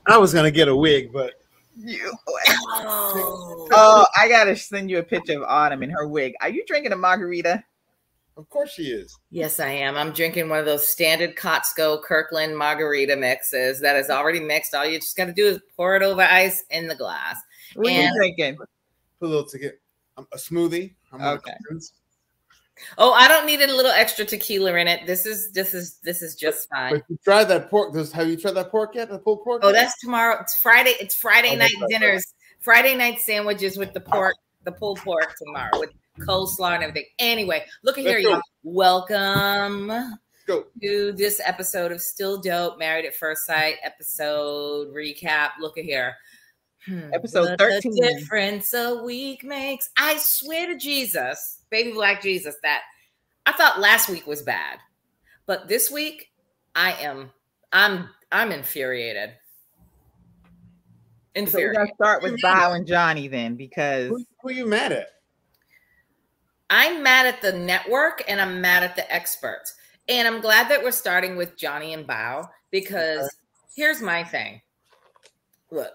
I was gonna get a wig, but Oh, I gotta send you a picture of Autumn in her wig. Are you drinking a margarita? Of course she is. Yes, I am. I'm drinking one of those standard Costco Kirkland margarita mixes that is already mixed. All you just got to do is pour it over ice in the glass. What are you drinking? Put a little tequila, a smoothie. Okay. Oh, I don't need a little extra tequila in it. This is just fine. But you tried that pork. Have you tried that pork yet? The pulled pork? Oh, that's tomorrow. It's Friday. It's Friday night dinners. Friday night sandwiches with the pork, the pulled pork tomorrow with coleslaw and everything. Anyway, look at here, y'all. Welcome to this episode of Still Dope, Married at First Sight episode recap. Look at here. Episode 13. The difference a week makes. I swear to Jesus, baby black Jesus, that I thought last week was bad, but this week I'm infuriated. So we're gonna start with Bao and Johnny then, because who are you mad at? I'm mad at the network and I'm mad at the experts. And I'm glad that we're starting with Johnny and Bao, because here's my thing. Look,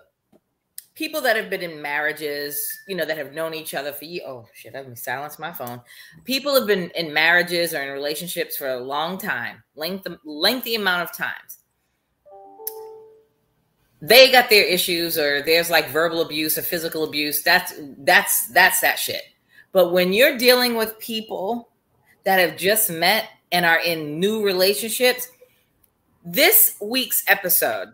people that have been in marriages, that have known each other for years. Oh shit, let me silence my phone. People have been in marriages or in relationships for a long time, lengthy amount of times. They got their issues, or there's like verbal abuse or physical abuse. That's that shit. But when you're dealing with people that have just met and are in new relationships, this week's episode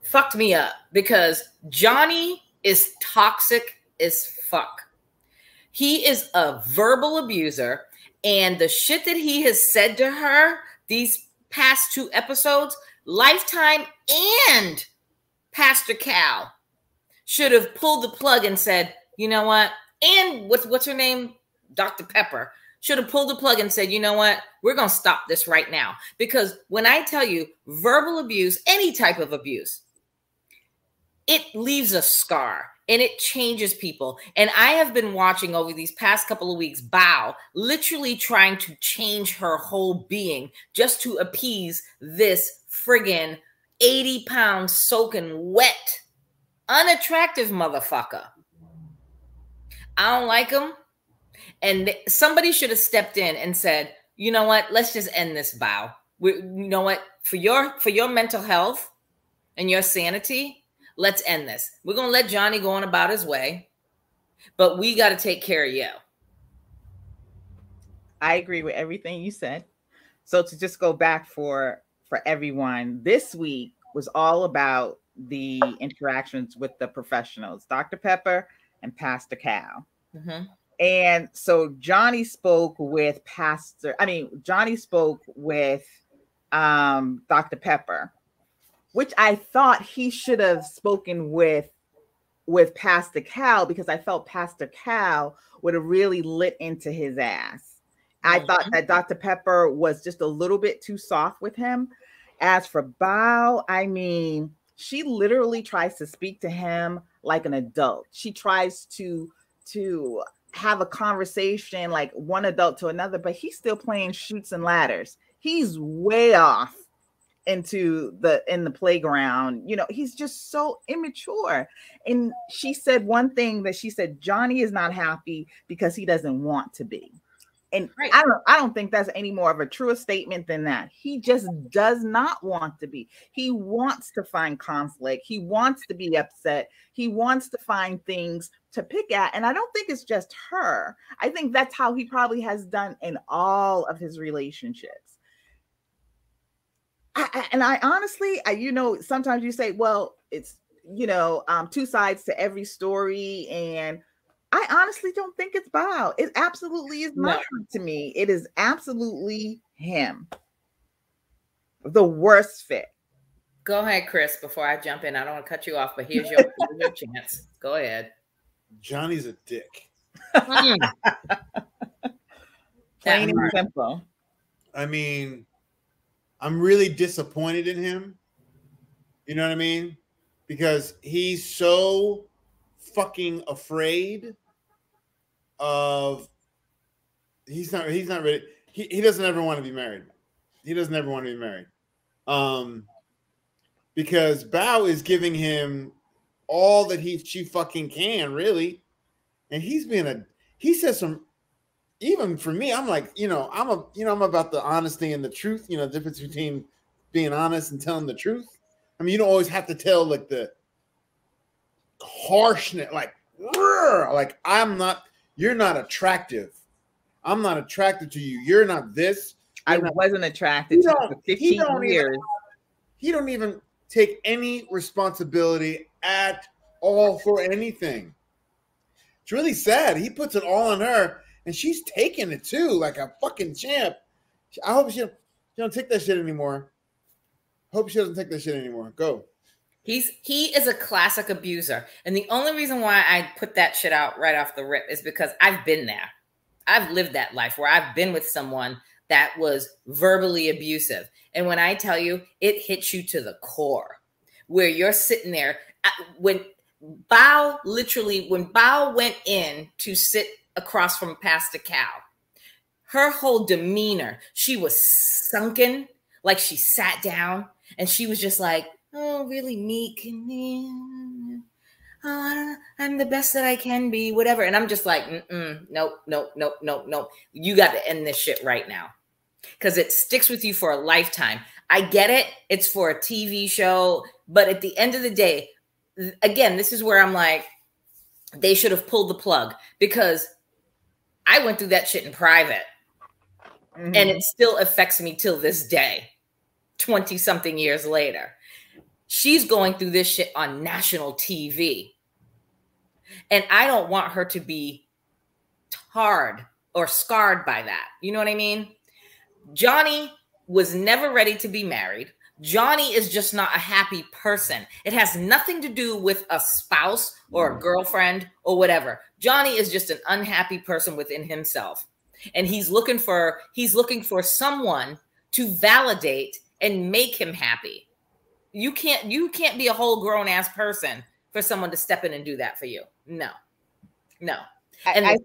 fucked me up, because Johnny is toxic as fuck. He is a verbal abuser, and the shit that he has said to her these past 2 episodes, Lifetime and Pastor Cal should have pulled the plug and said, you know what? And what's her name? Dr. Pepper should have pulled the plug and said, you know what? We're going to stop this right now. Because when I tell you verbal abuse, any type of abuse, it leaves a scar and it changes people. And I have been watching over these past couple of weeks, Bao literally trying to change her whole being just to appease this friggin' 80-pound soaking wet, unattractive motherfucker. I don't like him. And somebody should have stepped in and said, you know what? Let's just end this, Bao. You know what? For your mental health and your sanity, let's end this. We're going to let Johnny go on about his way, but we got to take care of you. I agree with everything you said. So to just go back for everyone, this week was all about the interactions with the professionals, Dr. Pepper and Pastor Cal. Mm-hmm. And so Johnny spoke with Dr. Pepper, which I thought he should have spoken with Pastor Cal, because I felt Pastor Cal would have really lit into his ass. I thought that Dr. Pepper was just a little bit too soft with him. As for Bao, I mean, she literally tries to speak to him like an adult. She tries to have a conversation like one adult to another, but he's still playing Chutes and Ladders. He's way off in the playground. He's just so immature. And she said one thing, that she said Johnny is not happy because he doesn't want to be. And right. I don't think that's any more of a truer statement than that. He just does not want to be. He wants to find conflict. He wants to be upset. He wants to find things to pick at. And I don't think it's just her. I think that's how he probably has done in all of his relationships. I honestly, sometimes you say, well, it's, 2 sides to every story. And I honestly don't think it's Bao. It absolutely is not to me. It is absolutely him. The worst fit. Go ahead, Chris, before I jump in. I don't want to cut you off, but here's your chance. Go ahead. Johnny's a dick. Plain and simple. I mean, I'm really disappointed in him. You know what I mean? Because he's so fucking afraid of he's not ready. He doesn't ever want to be married. He doesn't ever want to be married. because Bao is giving him all that she fucking can, really. And he says some, even for me, I'm like, I'm about the honesty and the truth, the difference between being honest and telling the truth. I mean, you don't always have to tell like the harshness, like you're not attractive. I'm not attracted to you. You're not this. I wasn't attracted to you for 15 years. He don't even take any responsibility at all for anything. It's really sad. He puts it all on her, and she's taking it too, like a fucking champ. I hope she don't take that shit anymore. Hope she doesn't take that shit anymore. Go. He is a classic abuser. And the only reason why I put that shit out right off the rip is because I've been there. I've lived that life where I've been with someone that was verbally abusive. And when I tell you, it hits you to the core, where you're sitting there. When Bao went in to sit across from Pastor Cal, her whole demeanor, she was sunken, like she sat down and she was just like, oh, really meek. Oh, I'm the best that I can be, whatever. And I'm just like, nope. You got to end this shit right now. Because it sticks with you for a lifetime. I get it. It's for a TV show. But at the end of the day, again, this is where I'm like, they should have pulled the plug. Because I went through that shit in private. Mm-hmm. And it still affects me till this day, 20-something years later. She's going through this shit on national TV. And I don't want her to be tarred or scarred by that. You know what I mean? Johnny was never ready to be married. Johnny is just not a happy person. It has nothing to do with a spouse or a girlfriend or whatever. Johnny is just an unhappy person within himself. And he's looking for someone to validate and make him happy. You can't be a whole grown ass person for someone to step in and do that for you. No. And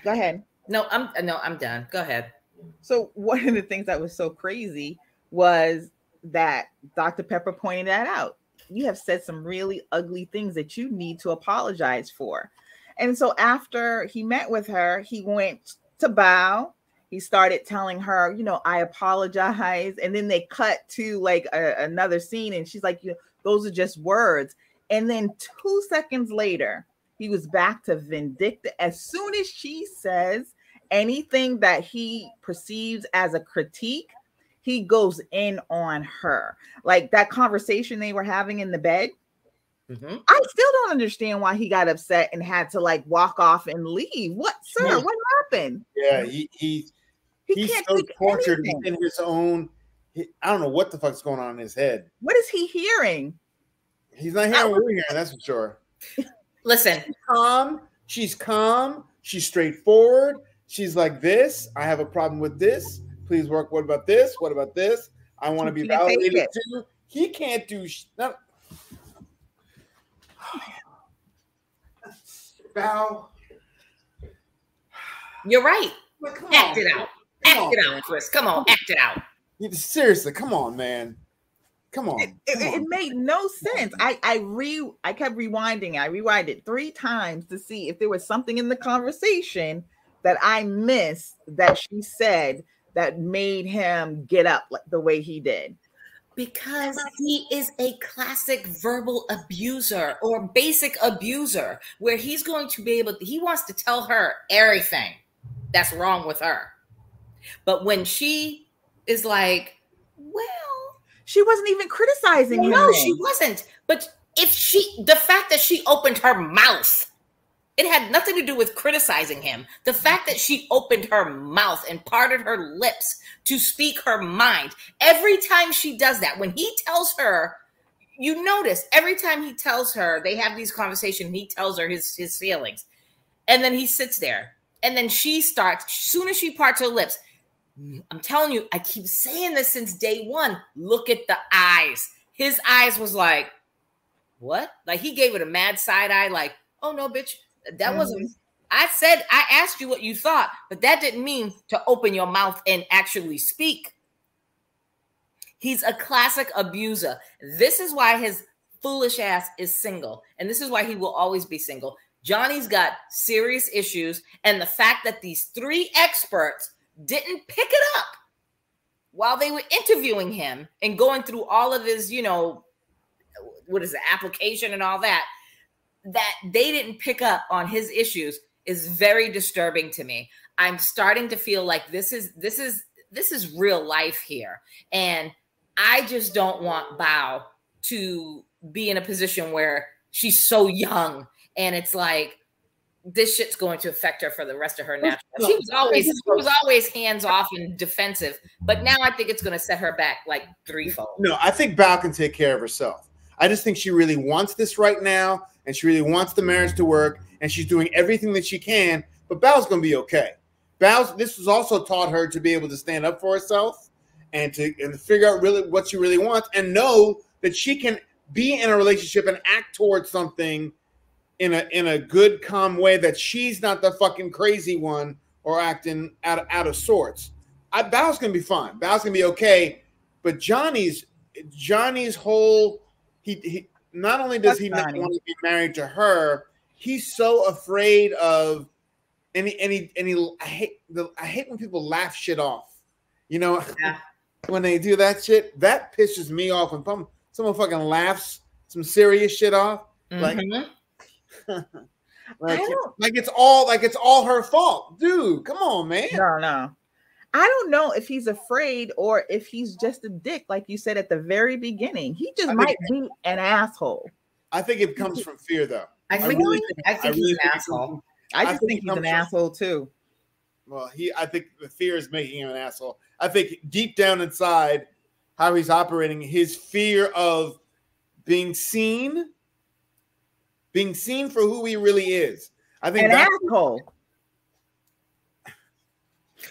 go ahead. No, I'm done. Go ahead. So one of the things that was so crazy was that Dr. Pepper pointed that out. You have said some really ugly things that you need to apologize for. And so after he met with her, he went to Bao. He started telling her, I apologize. And then they cut to like another scene. And she's like, those are just words. And then 2 seconds later, he was back to vindictive. As soon as she says anything that he perceives as a critique, he goes in on her. Like that conversation they were having in the bed. Mm-hmm. I still don't understand why he got upset and had to like walk off and leave. What, sir? Yeah. What happened? Yeah, he's so tortured. He's in his own. I don't know what the fuck's going on in his head. What is he hearing? He's not hearing what we're hearing. That's for sure. Listen, She's calm. She's straightforward. She's like this. I have a problem with this. Please work. What about this? What about this? I want to be validated too. He can't do. Bao. You're right. Act it out. Act it out, Chris. Come on, act it out. Seriously, come on, man. Come on. It made no sense. I kept rewinding. I rewinded 3 times to see if there was something in the conversation that I missed that she said that made him get up like the way he did. Because he is a classic verbal abuser or basic abuser, where he's going to be he wants to tell her everything that's wrong with her. But when she is like, well, she wasn't even criticizing him. No, she wasn't. But the fact that she opened her mouth, it had nothing to do with criticizing him. The fact that she opened her mouth and parted her lips to speak her mind. Every time she does that, when he tells her, you notice every time he tells her, they have these conversations, he tells her his feelings. And then he sits there. And then she starts, as soon as she parts her lips, I'm telling you, I keep saying this since day one. Look at the eyes. His eyes was like, what? Like he gave it a mad side eye, like, oh no, bitch. That wasn't, I asked you what you thought, but that didn't mean to open your mouth and actually speak. He's a classic abuser. This is why his foolish ass is single. And this is why he will always be single. Johnny's got serious issues. And the fact that these 3 experts didn't pick it up while they were interviewing him and going through all of his, what is the application and all that they didn't pick up on his issues is very disturbing to me. I'm starting to feel like this is real life here. And I just don't want Bao to be in a position where she's so young and it's like this shit's going to affect her for the rest of her natural. She was always hands off and defensive, but now I think it's going to set her back like threefold. No, I think Bao can take care of herself. I just think she really wants this right now, and she really wants the marriage to work, and she's doing everything that she can. But Bao's going to be okay. This has also taught her to be able to stand up for herself and to figure out really what she really wants, and know that she can be in a relationship and act towards something in a good, calm way, that she's not the fucking crazy one or acting out of sorts. Bao's gonna be fine. Bao's gonna be okay. But Johnny's whole he not only does he not want to be married to her, he's so afraid of I hate when people laugh shit off. Yeah. When they do that shit, that pisses me off. When someone fucking laughs some serious shit off, Mm-hmm. like it's all her fault, dude. Come on, man. No. I don't know if he's afraid or if he's just a dick, like you said at the very beginning. He just might be an asshole. I think it comes from fear, though. I think he's an asshole. I just think he's an asshole too. Well, I think the fear is making him an asshole. I think deep down inside, how he's operating, his fear of being seen for who he really is. I think an asshole.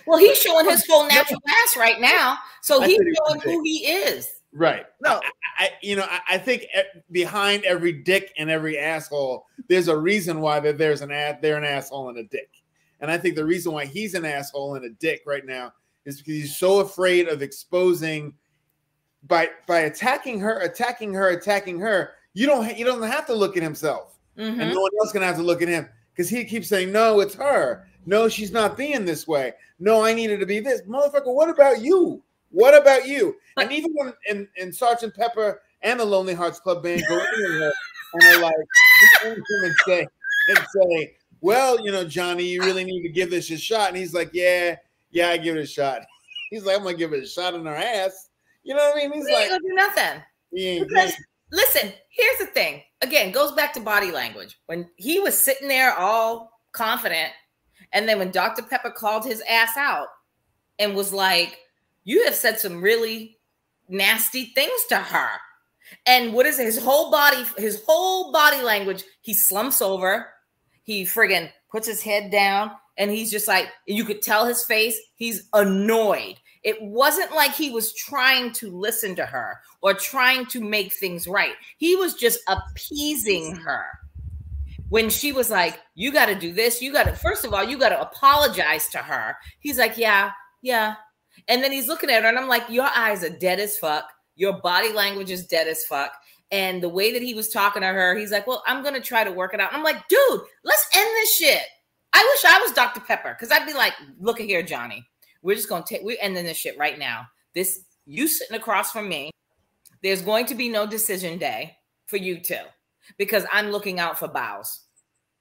Well, he's showing his full natural ass right now, so he's showing who he is. Right. No, I think behind every dick and every asshole, there's a reason why they're an asshole and a dick. And I think the reason why he's an asshole and a dick right now is because he's so afraid of exposing by attacking her. You don't have to look at himself, and no one else gonna have to look at him, because he keeps saying, no, it's her. No, she's not being this way. No, I needed to be this. Motherfucker, what about you? What about you? And even when in Sergeant Pepper and the Lonely Hearts Club Band go in there and they're like, and say, well, Johnny, you really need to give this a shot. And he's like, yeah, I give it a shot. He's like, I'm gonna give it a shot in her ass. You know what I mean? He's like, ain't gonna do nothing. Because listen, here's the thing. Again, goes back to body language. When he was sitting there all confident, and then when Dr. Pepper called his ass out and was like, you have said some really nasty things to her. And what is it? His whole body language, he slumps over, he friggin' puts his head down, and he's just like, you could tell his face, he's annoyed. It wasn't like he was trying to listen to her or trying to make things right. He was just appeasing her. When she was like, you got to do this. First of all, you got to apologize to her. He's like, yeah. And then he's looking at her and I'm like, your eyes are dead as fuck. Your body language is dead as fuck. And the way that he was talking to her, he's like, well, I'm going to try to work it out. And I'm like, dude, let's end this shit. I wish I was Dr. Pepper, because I'd be like, look at here, Johnny. We're ending this shit right now. You sitting across from me. There's going to be no decision day for you two, because I'm looking out for Bao's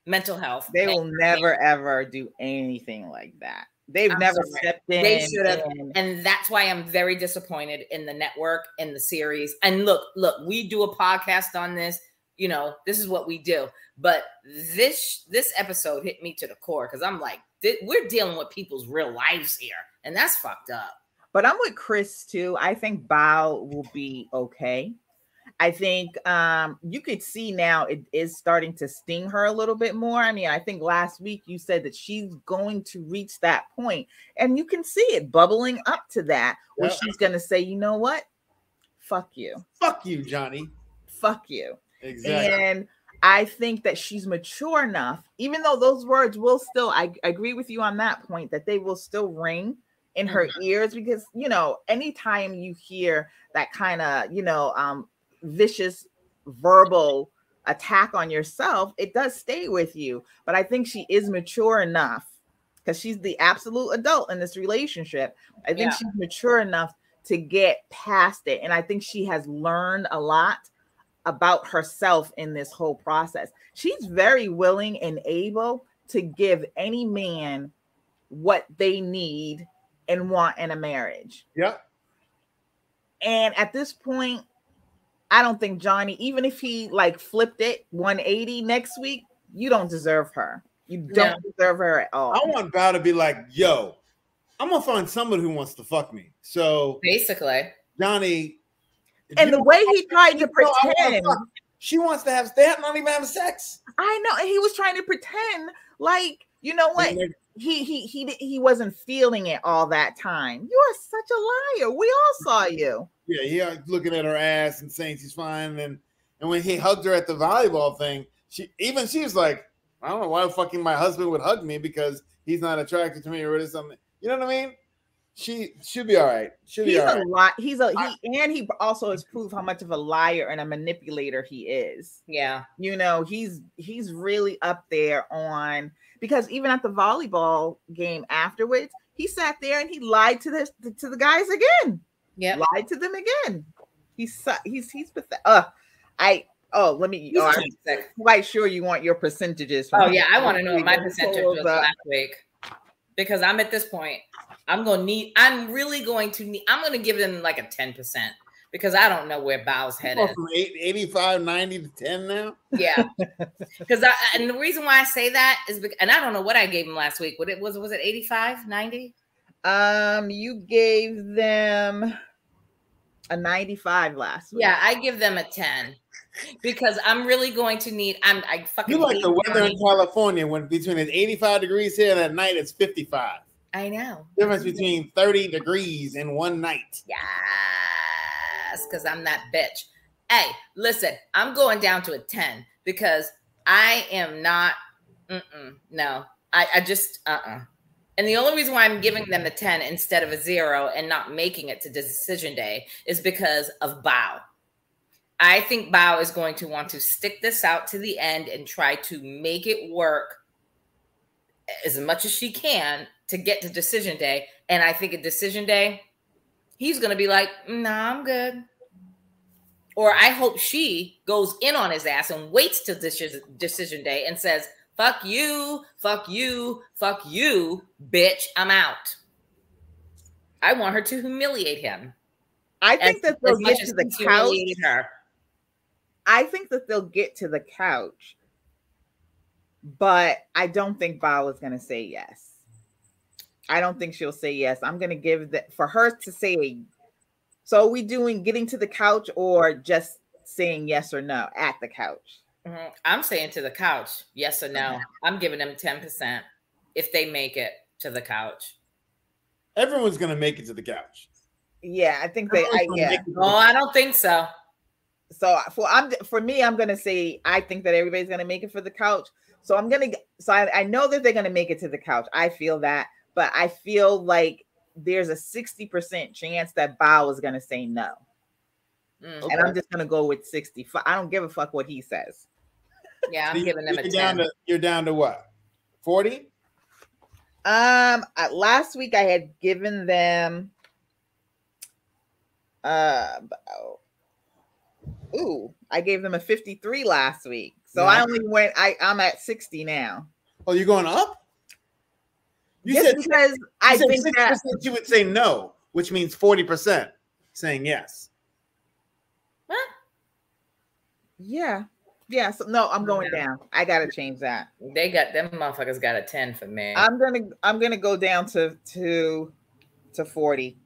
mental health. They will never, ever do anything like that. They've never stepped in. They should have. And that's why I'm very disappointed in the network and the series. And look, we do a podcast on this. This is what we do. But this episode hit me to the core, because I'm like, we're dealing with people's real lives here. And that's fucked up. But I'm with Chris too. I think Bao will be okay. I think you could see now it is starting to sting her a little bit more. I mean, I think last week you said that she's going to reach that point, and you can see it bubbling up to that, where she's going to say, you know what? Fuck you. Fuck you, Johnny. Fuck you. Exactly. And I think that she's mature enough, even though those words will still, I agree with you on that point, that they will still ring in her ears, because, you know, anytime you hear that kind of, you know, vicious verbal attack on yourself, it does stay with you. But I think she is mature enough, because she's the absolute adult in this relationship. I think she's mature enough to get past it. And I think she has learned a lot about herself in this whole process. She's very willing and able to give any man what they need and want in a marriage. Yeah. And at this point, I don't think Johnny, even if he like flipped it 180 next week, you don't deserve her. You don't deserve her at all. I want Bao to be like, yo, I'm gonna find someone who wants to fuck me. So basically, Johnny, and the way he tried to pretend, she wants to have, they're not even having sex. I know, and he was trying to pretend like, you know what, he wasn't feeling it all that time. You are such a liar. We all saw you. Yeah, looking at her ass and saying she's fine, and when he hugged her at the volleyball thing, she was like, I don't know why fucking my husband would hug me because he's not attracted to me or something. You know what I mean? She'll be all right. He also has proved how much of a liar and a manipulator he is. Yeah. You know, he's really up there on, because even at the volleyball game afterwards, he sat there and he lied to the guys again. Yeah. Lied to them again. He's pathetic. I'm quite sure you want your percentages. I want to know what my percentage was last week, because I'm at this point. I'm going to give them like a 10%, because I don't know where Bao's head is. From 85, 90 to 10 now? Yeah. Because and the reason why I say that is because, and I don't know what I gave him last week. Was it 85, 90? You gave them a 95 last week. Yeah, I give them a 10. Because I'm really going to need. I fucking. You like the weather in California when between it's 85 degrees here and at night it's 55. I know. Difference between 30 degrees in one night. Yes, because I'm that bitch. Hey, listen, I'm going down to a 10 because I am not. No, I just. And the only reason why I'm giving them a 10 instead of a 0 and not making it to decision day is because of Bao. I think Bao is going to want to stick this out to the end and try to make it work as much as she can to get to decision day. And I think at decision day, he's going to be like, nah, I'm good. Or I hope she goes in on his ass and waits till decision day and says, fuck you, fuck you, fuck you, bitch, I'm out. I want her to humiliate him. I think that they'll get to the couch. I think that they'll get to the couch, but I don't think Bao is going to say yes. I don't think she'll say yes. I'm going to give that for her to say. So are we doing getting to the couch or just saying yes or no at the couch? Mm-hmm. I'm saying to the couch, yes or no. I'm giving them 10% if they make it to the couch. Everyone's going to make it to the couch. Yeah, I think they. I don't think so. So for me, I'm gonna say I think that everybody's gonna make it for the couch. So I know that they're gonna make it to the couch. I feel that, but I feel like there's a 60% chance that Bao is gonna say no, and I'm just gonna go with 60. I don't give a fuck what he says. Yeah, I'm giving them a 10. You're down to what? 40? Last week I had given them I gave them a 53 last week. So I only went, I'm at 60 now. Oh, you're going up? You said because I think 60% that you would say no, which means 40% saying yes. What? Yeah. Yeah. So no, I'm going down. I gotta change that. Them motherfuckers got a 10 for me. I'm gonna go down to 40.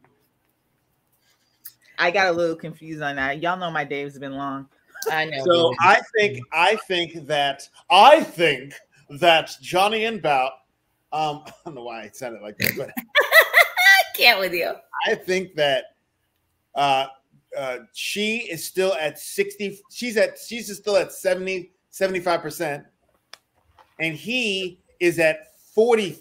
I got a little confused on that. Y'all know my days have been long. I know. So I think that Johnny and Bao, I don't know why I said it like that, but I can't with you. I think that she is still at 60. She's still at 70, 75%. And he is at 40%.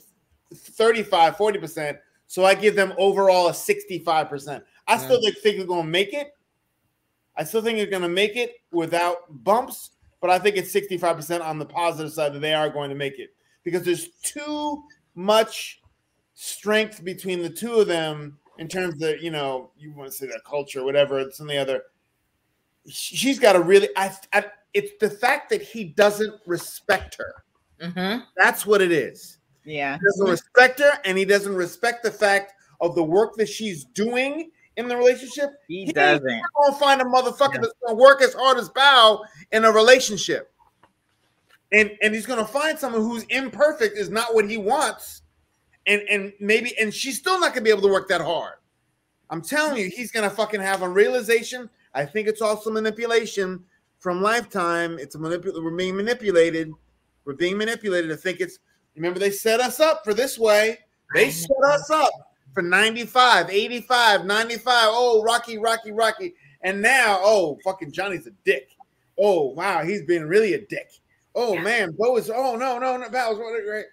So I give them overall a 65%. I still think they're going to make it. I still think they're going to make it without bumps, but I think it's 65% on the positive side that they are going to make it because there's too much strength between the two of them in terms of, you want to say that culture, whatever, it's on the other. She's got to really, it's the fact that he doesn't respect her. Mm-hmm. That's what it is. Yeah. He doesn't respect her, and he doesn't respect the fact of the work that she's doing in the relationship. He doesn't. He's going to find a motherfucker that's going to work as hard as Bao in a relationship. And he's going to find someone who's imperfect is not what he wants. And she's still not going to be able to work that hard. I'm telling you, he's going to fucking have a realization. I think it's also manipulation from Lifetime. We're being manipulated. We're being manipulated to think it's, remember, they set us up for this way. They set us up for 95, 85, 95. Oh, Rocky. And now, oh, fucking Johnny's a dick. Oh, wow, he's been really a dick. Oh, man, Bo is, oh, no, Val's right.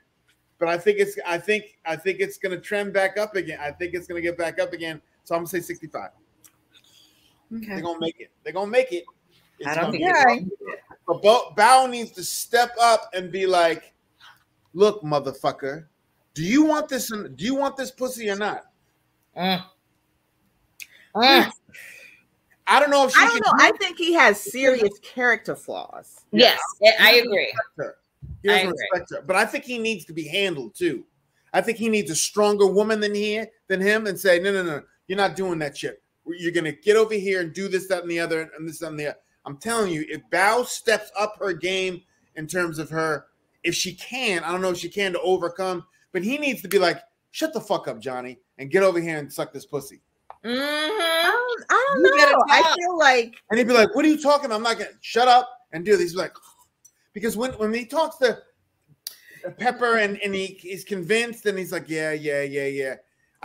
But I think it's going to trend back up again. I think it's going to get back up again. So I'm going to say 65. Okay. They're going to make it. I don't think But Bao needs to step up and be like, look, motherfucker, do you want this pussy or not? I don't know if she can. I think he has serious character flaws. Yes, I agree. He doesn't respect her. But I think he needs to be handled too. I think he needs a stronger woman than him and say, no, you're not doing that shit. You're going to get over here and do this, that, and the other, and this, that, and the other. I'm telling you, if Bao steps up her game in terms of her, if she can, I don't know if she can to overcome, but he needs to be like, shut the fuck up, Johnny, and get over here and suck this pussy. Mm-hmm. I don't know. I feel like, and he'd be like, what are you talking about? I'm not going to shut up and do this. He's like, because when he talks to Pepper and he's convinced and he's like, yeah.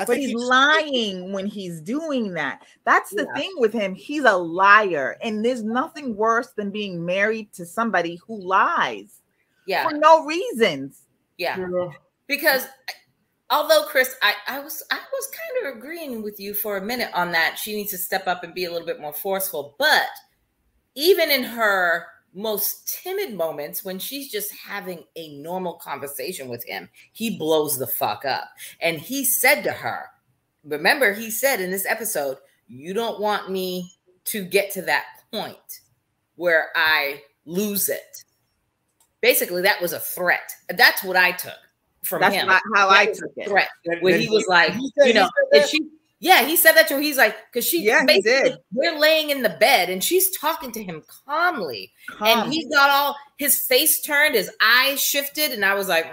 But he's lying when he's doing that. That's the thing with him. He's a liar. And there's nothing worse than being married to somebody who lies. Yeah. For no reasons. Yeah. Because although, Chris, I was kind of agreeing with you for a minute on that. She needs to step up and be a little bit more forceful. But even in her most timid moments, when she's just having a normal conversation with him, he blows the fuck up. And he said to her, remember, he said in this episode, you don't want me to get to that point where I lose it. Basically, that was a threat. That's what I took from him. That's how I took it. Threat, where he was like, he said that to her. He's like, because basically, we're laying in the bed and she's talking to him calmly. And he got all, his face turned, his eyes shifted. And I was like,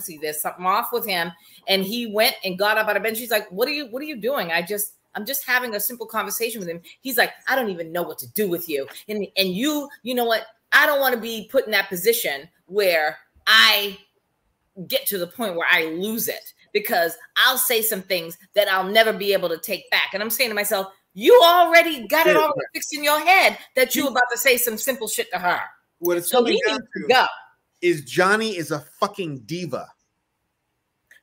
see, there's something off with him. And he went and got up out of bed. She's like, what are you doing? I'm just having a simple conversation with him. He's like, I don't even know what to do with you. And you know what? I don't want to be put in that position where I get to the point where I lose it, because I'll say some things that I'll never be able to take back. And I'm saying to myself, you already got it all fixed in your head that you're about to say some simple shit to her. What it's coming down to is Johnny is a fucking diva.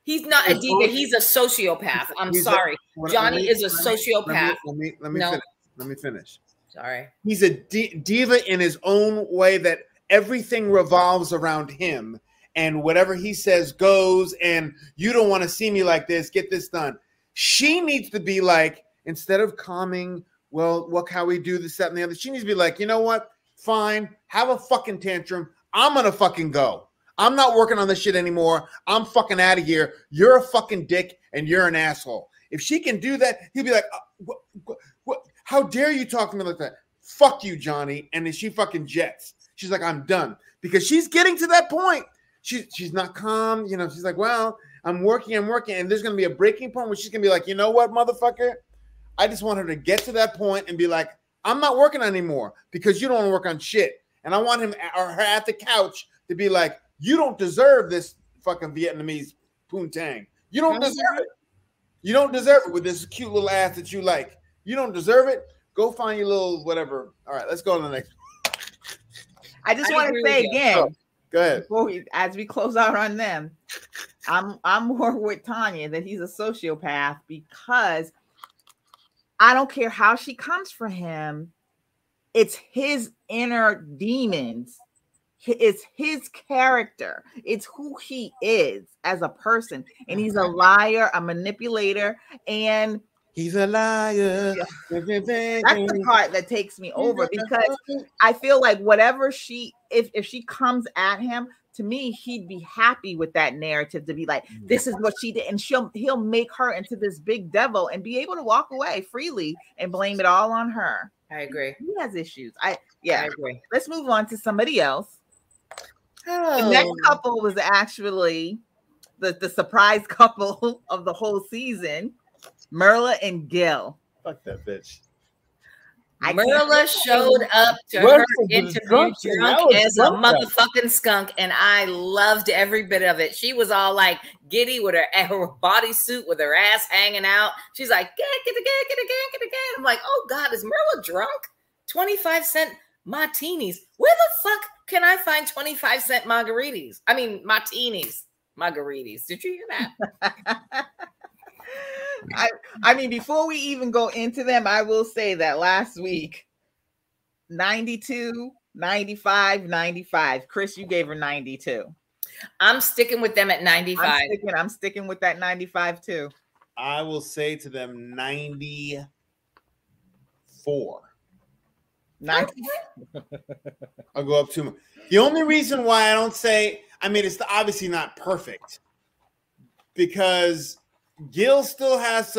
He's not a diva. He's a sociopath. I'm sorry. Johnny is a sociopath. Let me finish. Sorry. He's a diva in his own way, that everything revolves around him. And whatever he says goes, and you don't want to see me like this, get this done. She needs to be like, instead of calming, well, look how we do this, that, and the other. She needs to be like, you know what? Fine. Have a fucking tantrum. I'm going to fucking go. I'm not working on this shit anymore. I'm fucking out of here. You're a fucking dick and you're an asshole. If she can do that, he'll be like, what? How dare you talk to me like that? Fuck you, Johnny. And then she fucking jets. She's like, I'm done. Because she's getting to that point. She's not calm. You know, she's like, well, I'm working. And there's going to be a breaking point where she's going to be like, you know what, motherfucker? I just want her to get to that point and be like, I'm not working anymore because you don't want to work on shit. And I want him or her at the couch to be like, you don't deserve this fucking Vietnamese poontang. You don't deserve it. You don't deserve it with this cute little ass that you like. You don't deserve it. Go find your little whatever. All right, let's go to the next. I just want to say again. Go ahead. As we close out on them, I'm more with Tanya that he's a sociopath because I don't care how she comes for him. It's his inner demons. It's his character. It's who he is as a person. And he's a liar, a manipulator, and he's a liar. Yeah. That's the part that takes me over because I feel like whatever if she comes at him, to me, he'd be happy with that narrative to be like, this is what she did. And he'll make her into this big devil and be able to walk away freely and blame it all on her. I agree. He has issues. I agree. Let's move on to somebody else. Oh. The next couple was actually the surprise couple of the whole season, Myrla and Gill. Fuck that bitch. Myrla showed up to her interview drunk as a motherfucking skunk, and I loved every bit of it. She was all like giddy with her bodysuit with her ass hanging out. She's like, get again. I'm like, oh God, is Myrla drunk? 25-cent martinis. Where the fuck can I find 25-cent margaritas? I mean, martinis. Margaritas. Did you hear that? I mean, before we even go into them, I will say that last week, 92, 95, 95. Chris, you gave her 92. I'm sticking with them at 95. I'm sticking with that 95 too. I will say to them 94. 90. I'll go up 2 more. The only reason why I don't say, I mean, it's obviously not perfect because Gill still has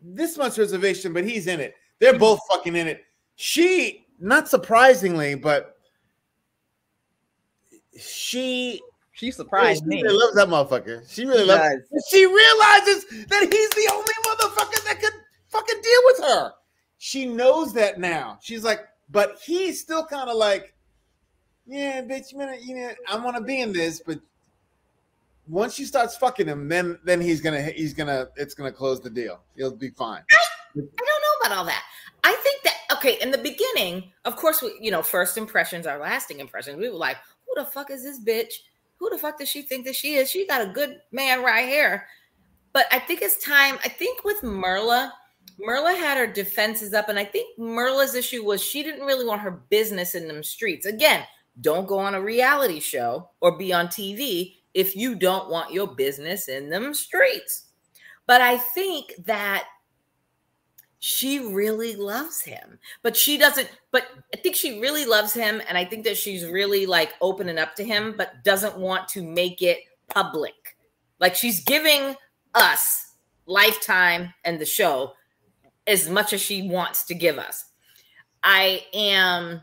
this much reservation, but he's in it. They're both fucking in it. She, not surprisingly, but she surprised me. She really loves that motherfucker. She really loves him. She realizes that he's the only motherfucker that could fucking deal with her. She knows that now. She's like, but he's still kind of like, yeah, bitch, I want to be in this, but once she starts fucking him, then it's gonna close the deal. He'll be fine. I don't know about all that. I think that in the beginning, of course, first impressions are lasting impressions. We were like, who the fuck is this bitch? Who the fuck does she think that she is? She got a good man right here. But I think it's time. I think with Myrla had her defenses up, and I think Myrla's issue was she didn't really want her business in them streets. Again, don't go on a reality show or be on TV if you don't want your business in them streets. But I think that she really loves him, but I think she really loves him. And I think that she's really like opening up to him, but doesn't want to make it public. Like she's giving us Lifetime and the show as much as she wants to give us. I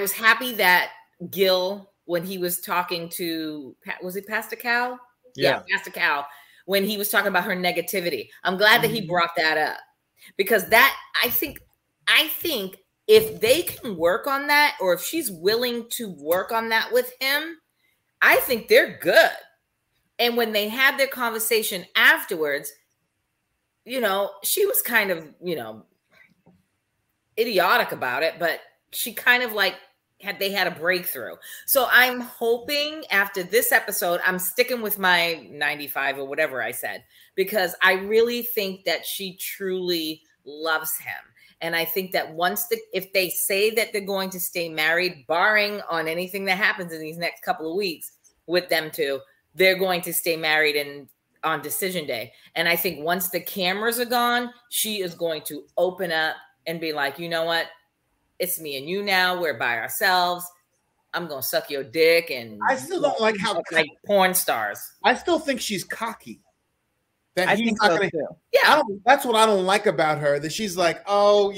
was happy that Gill, when he was talking to, was it Pastor Cal? Yeah, Pastor Cal, when he was talking about her negativity. I'm glad that he brought that up because that, I think if they can work on that, or if she's willing to work on that with him, I think they're good. And when they had their conversation afterwards, she was kind of, idiotic about it, but she kind of like, they had a breakthrough. So I'm hoping after this episode, I'm sticking with my 95 or whatever I said, because I really think that she truly loves him. And I think that if they say that they're going to stay married, barring on anything that happens in these next couple of weeks with them two, they're going to stay married on decision day. And I think once the cameras are gone, she is going to open up and be like, you know what? It's me and you now. We're by ourselves. I'm going to suck your dick. And I still don't like how like porn stars. I still think she's cocky. That I think so too. Yeah. That's what I don't like about her. That she's like, oh,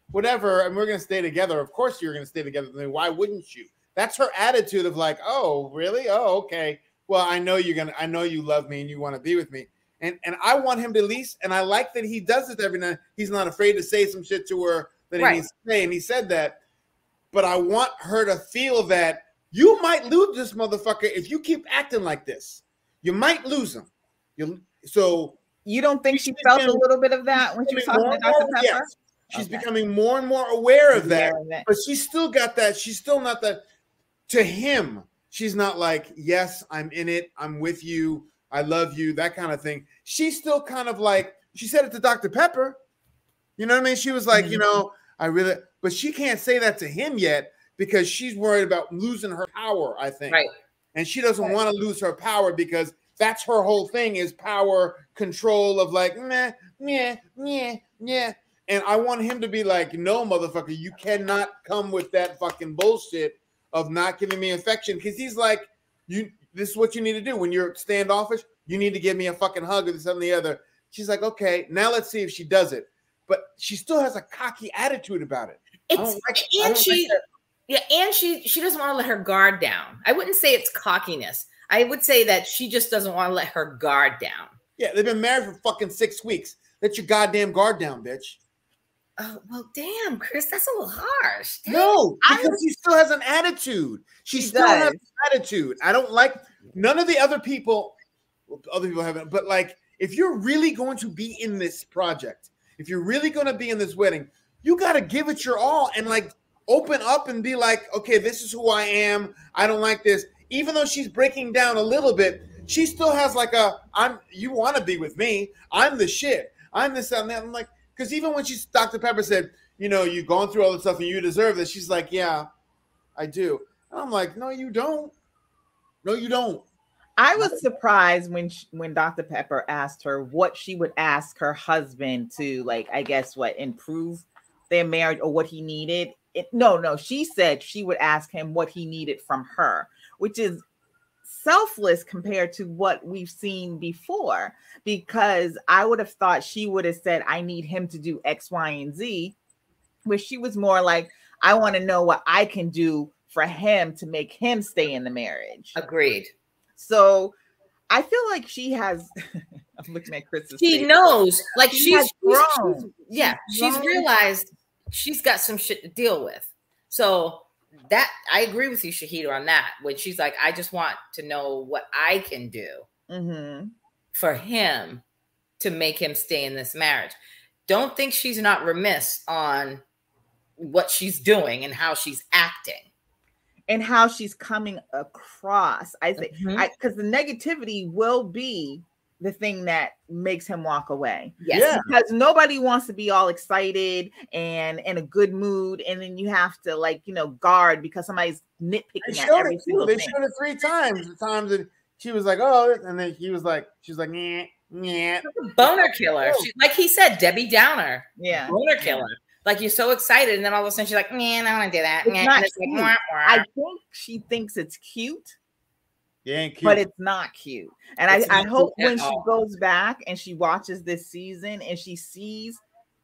whatever. And we're going to stay together. Of course you're going to stay together. Then why wouldn't you? That's her attitude of like, oh, really? Oh, okay. Well, I know you love me and you want to be with me. And I want him to at least, and I like that he does it every night. He's not afraid to say some shit to her that he needs to say, and he said that. But I want her to feel that you might lose this motherfucker if you keep acting like this. You might lose him. So you don't think she felt a little bit of that when she was talking to Dr. Pepper? Yes. She's becoming more and more aware of that. But she's still got that. She's still not that. To him, She's not like, yes, I'm in it. I'm with you. I love you. That kind of thing. She's still kind of like, she said it to Dr. Pepper. You know what I mean? She was like, you know, I really, but she can't say that to him yet because she's worried about losing her power, I think. Right. And she doesn't want to lose her power because that's her whole thing is power, control of like, meh, meh, meh, meh. And I want him to be like, no, motherfucker, you cannot come with that fucking bullshit of not giving me affection. Because he's like, this is what you need to do. When you're standoffish, you need to give me a fucking hug or this and the other. She's like, okay, now let's see if she does it. But she still has a cocky attitude about it. She doesn't want to let her guard down. I wouldn't say it's cockiness. I would say that she just doesn't want to let her guard down. Yeah, they've been married for fucking 6 weeks. Let your goddamn guard down, bitch. Oh, well, damn, Chris, that's a little harsh. Damn. No, because she still has an attitude. She still has an attitude. I don't like none of the other people haven't, but like, if you're really going to be in this project, if you're really going to be in this wedding, you got to give it your all and like open up and be like, okay, this is who I am. I don't like this. Even though she's breaking down a little bit, she still has like you want to be with me. I'm the shit. I'm this and that. I'm like, because even when Dr. Pepper said, you know, you've gone through all this stuff and you deserve this. She's like, yeah, I do. And I'm like, no, you don't. No, you don't. I was surprised when Dr. Pepper asked her what she would ask her husband to, like, I guess, improve their marriage or what he needed. No, she said she would ask him what he needed from her, which is selfless compared to what we've seen before, because I would have thought she would have said, I need him to do X, Y, and Z, where she was more like, I want to know what I can do for him to make him stay in the marriage. Agreed. So I feel like she has, I'm looking at Chris's She face. knows, like she's grown. She's realized she's got some shit to deal with. So that I agree with you, Shahidah, on that. When she's like, I just want to know what I can do for him to make him stay in this marriage. Don't think she's not remiss on what she's doing and how she's acting. And how she's coming across. I think because the negativity will be the thing that makes him walk away. Yes. Yeah. Because nobody wants to be all excited and in a good mood. And then you have to, like, you know, guard because somebody's nitpicking at every single thing. They showed it 3 times. The times that she was like, oh, and then she was like, yeah. Boner killer. She, like he said, Debbie Downer. Yeah. Boner killer. Like you're so excited, and then all of a sudden she's like, "Man, I want to do that." It's not it's cute. Like, wah, wah. I think she thinks it's cute. Yeah, ain't cute. But it's not cute. And I hope when she goes back and she watches this season and she sees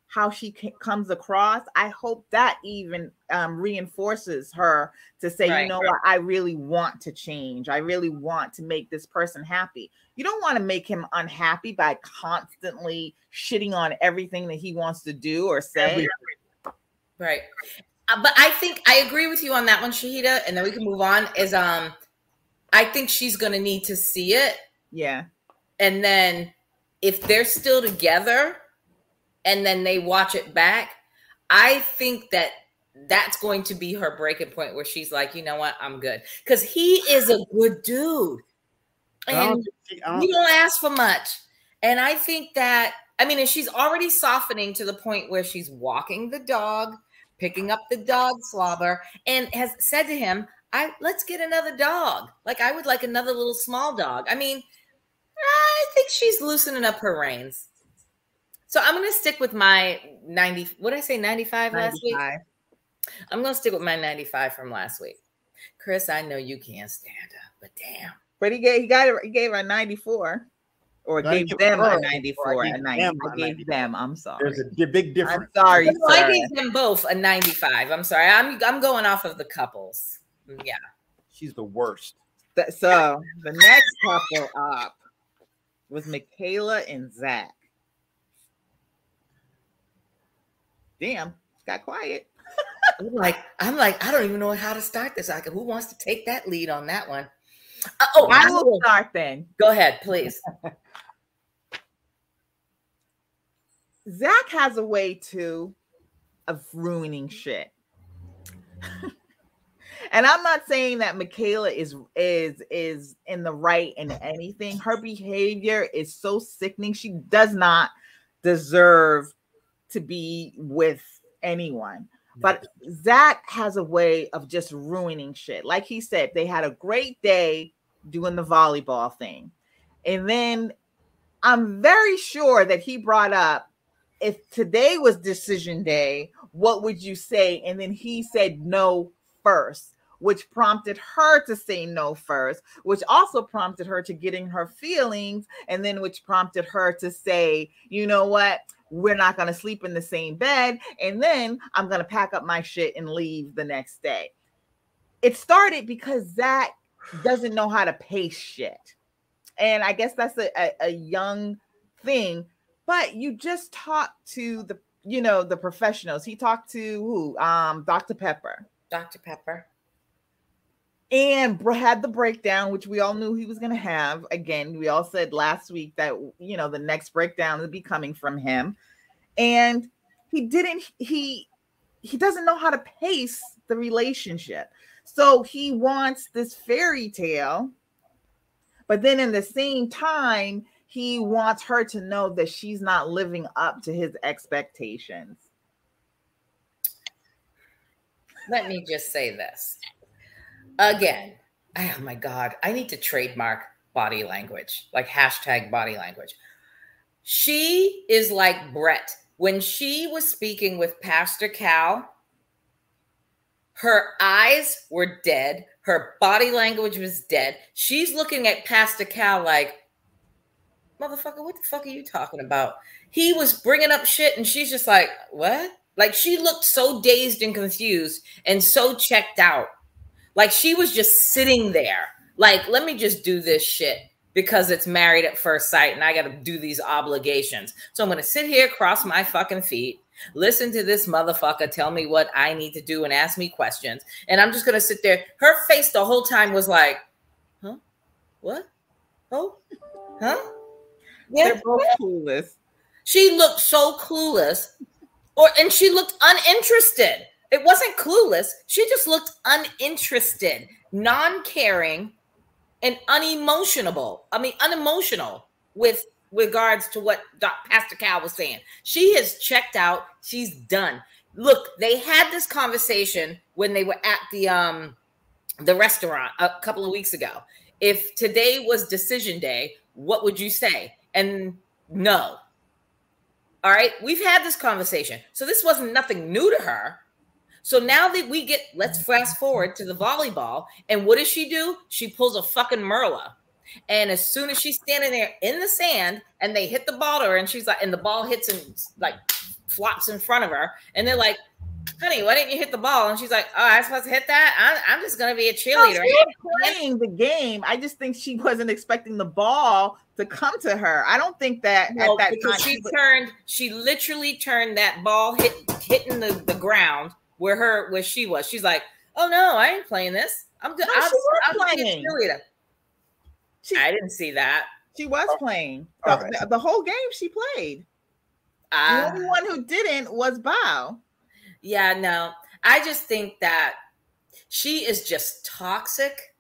how she comes across, I hope that even reinforces her to say, you know what, I really want to change. I really want to make this person happy. You don't want to make him unhappy by constantly shitting on everything that he wants to do or say. Right. But I think I agree with you on that one, Shahidah, and then we can move on. I think she's going to need to see it. Yeah. And then if they're still together and then they watch it back, I think that that's going to be her breaking point where she's like, you know what, I'm good. Because he is a good dude. And you don't ask for much. And I think that, I mean, and she's already softening to the point where she's walking the dog, picking up the dog slobber, and has said to him, let's get another dog. Like, I would like another little small dog. I mean, I think she's loosening up her reins. So I'm going to stick with my 90. What did I say, 95 last week? I'm going to stick with my 95 from last week. Chris, I know you can't stand her, but damn. But he gave her a 94. Or gave them a 94. I gave them. I'm sorry. There's a big difference. I'm sorry. I gave them both a 95. I'm sorry. I'm going off of the couples. Yeah. She's the worst. So the next couple up was Michaela and Zach. Damn, got quiet. I'm like, I don't even know how to start this. Who wants to take that lead on that one? I will start then. Go ahead, please. Zach has a way of ruining shit. And I'm not saying that Michaela is in the right in anything. Her behavior is so sickening. She does not deserve to be with anyone. But Zach has a way of just ruining shit. Like he said, they had a great day doing the volleyball thing. And then I'm very sure that he brought up, if today was decision day, what would you say? And then he said no first, which prompted her to say no first, which also prompted her to get in her feelings. And then which prompted her to say, you know what? We're not going to sleep in the same bed. And then I'm going to pack up my shit and leave the next day. It started because Zach doesn't know how to pace shit. And I guess that's a young thing, but you just talked to the professionals. He talked to who? Dr. Pepper. Dr. Pepper. And had the breakdown, which we all knew he was going to have. Again, we all said last week that, the next breakdown would be coming from him. And he doesn't know how to pace the relationship. So he wants this fairy tale, but then in the same time, he wants her to know that she's not living up to his expectations. Let me just say this. Again, oh my God, I need to trademark body language, like hashtag body language. She is like Brett. When she was speaking with Pastor Cal, her eyes were dead. Her body language was dead. She's looking at Pastor Cal like, motherfucker, what the fuck are you talking about? He was bringing up shit and she's just like, what? Like she looked so dazed and confused and so checked out. Like she was just sitting there. Like, let me just do this shit because it's married at first sight and I got to do these obligations. So I'm going to sit here, cross my fucking feet, listen to this motherfucker tell me what I need to do and ask me questions. And I'm just going to sit there. Her face the whole time was like, huh? What? Oh? Huh? Yeah. They're both clueless. She looked so clueless, and she looked uninterested. It wasn't clueless. She just looked uninterested, non-caring, and unemotional with regards to what Pastor Cal was saying. She has checked out. She's done. Look, they had this conversation when they were at the restaurant a couple of weeks ago. If today was decision day, what would you say? And no. All right. We've had this conversation. So this wasn't nothing new to her. So now that let's fast forward to the volleyball. And what does she do? She pulls a fucking Myrla. And as soon as she's standing there in the sand and they hit the ball to her and she's like, and the ball hits and like flops in front of her. And they're like, honey, why didn't you hit the ball? And she's like, oh, I'm supposed to hit that? I'm just going to be a cheerleader. No, she was playing the game. I just think she wasn't expecting the ball to come to her. I don't think that at that time. She literally turned that ball hitting the ground where she was. She's like, oh no, I ain't playing this. I'm good. I'm playing a cheerleader. I didn't see that. She was playing. The whole game she played. The only one who didn't was Bao. Yeah, no. I just think that she is just toxic.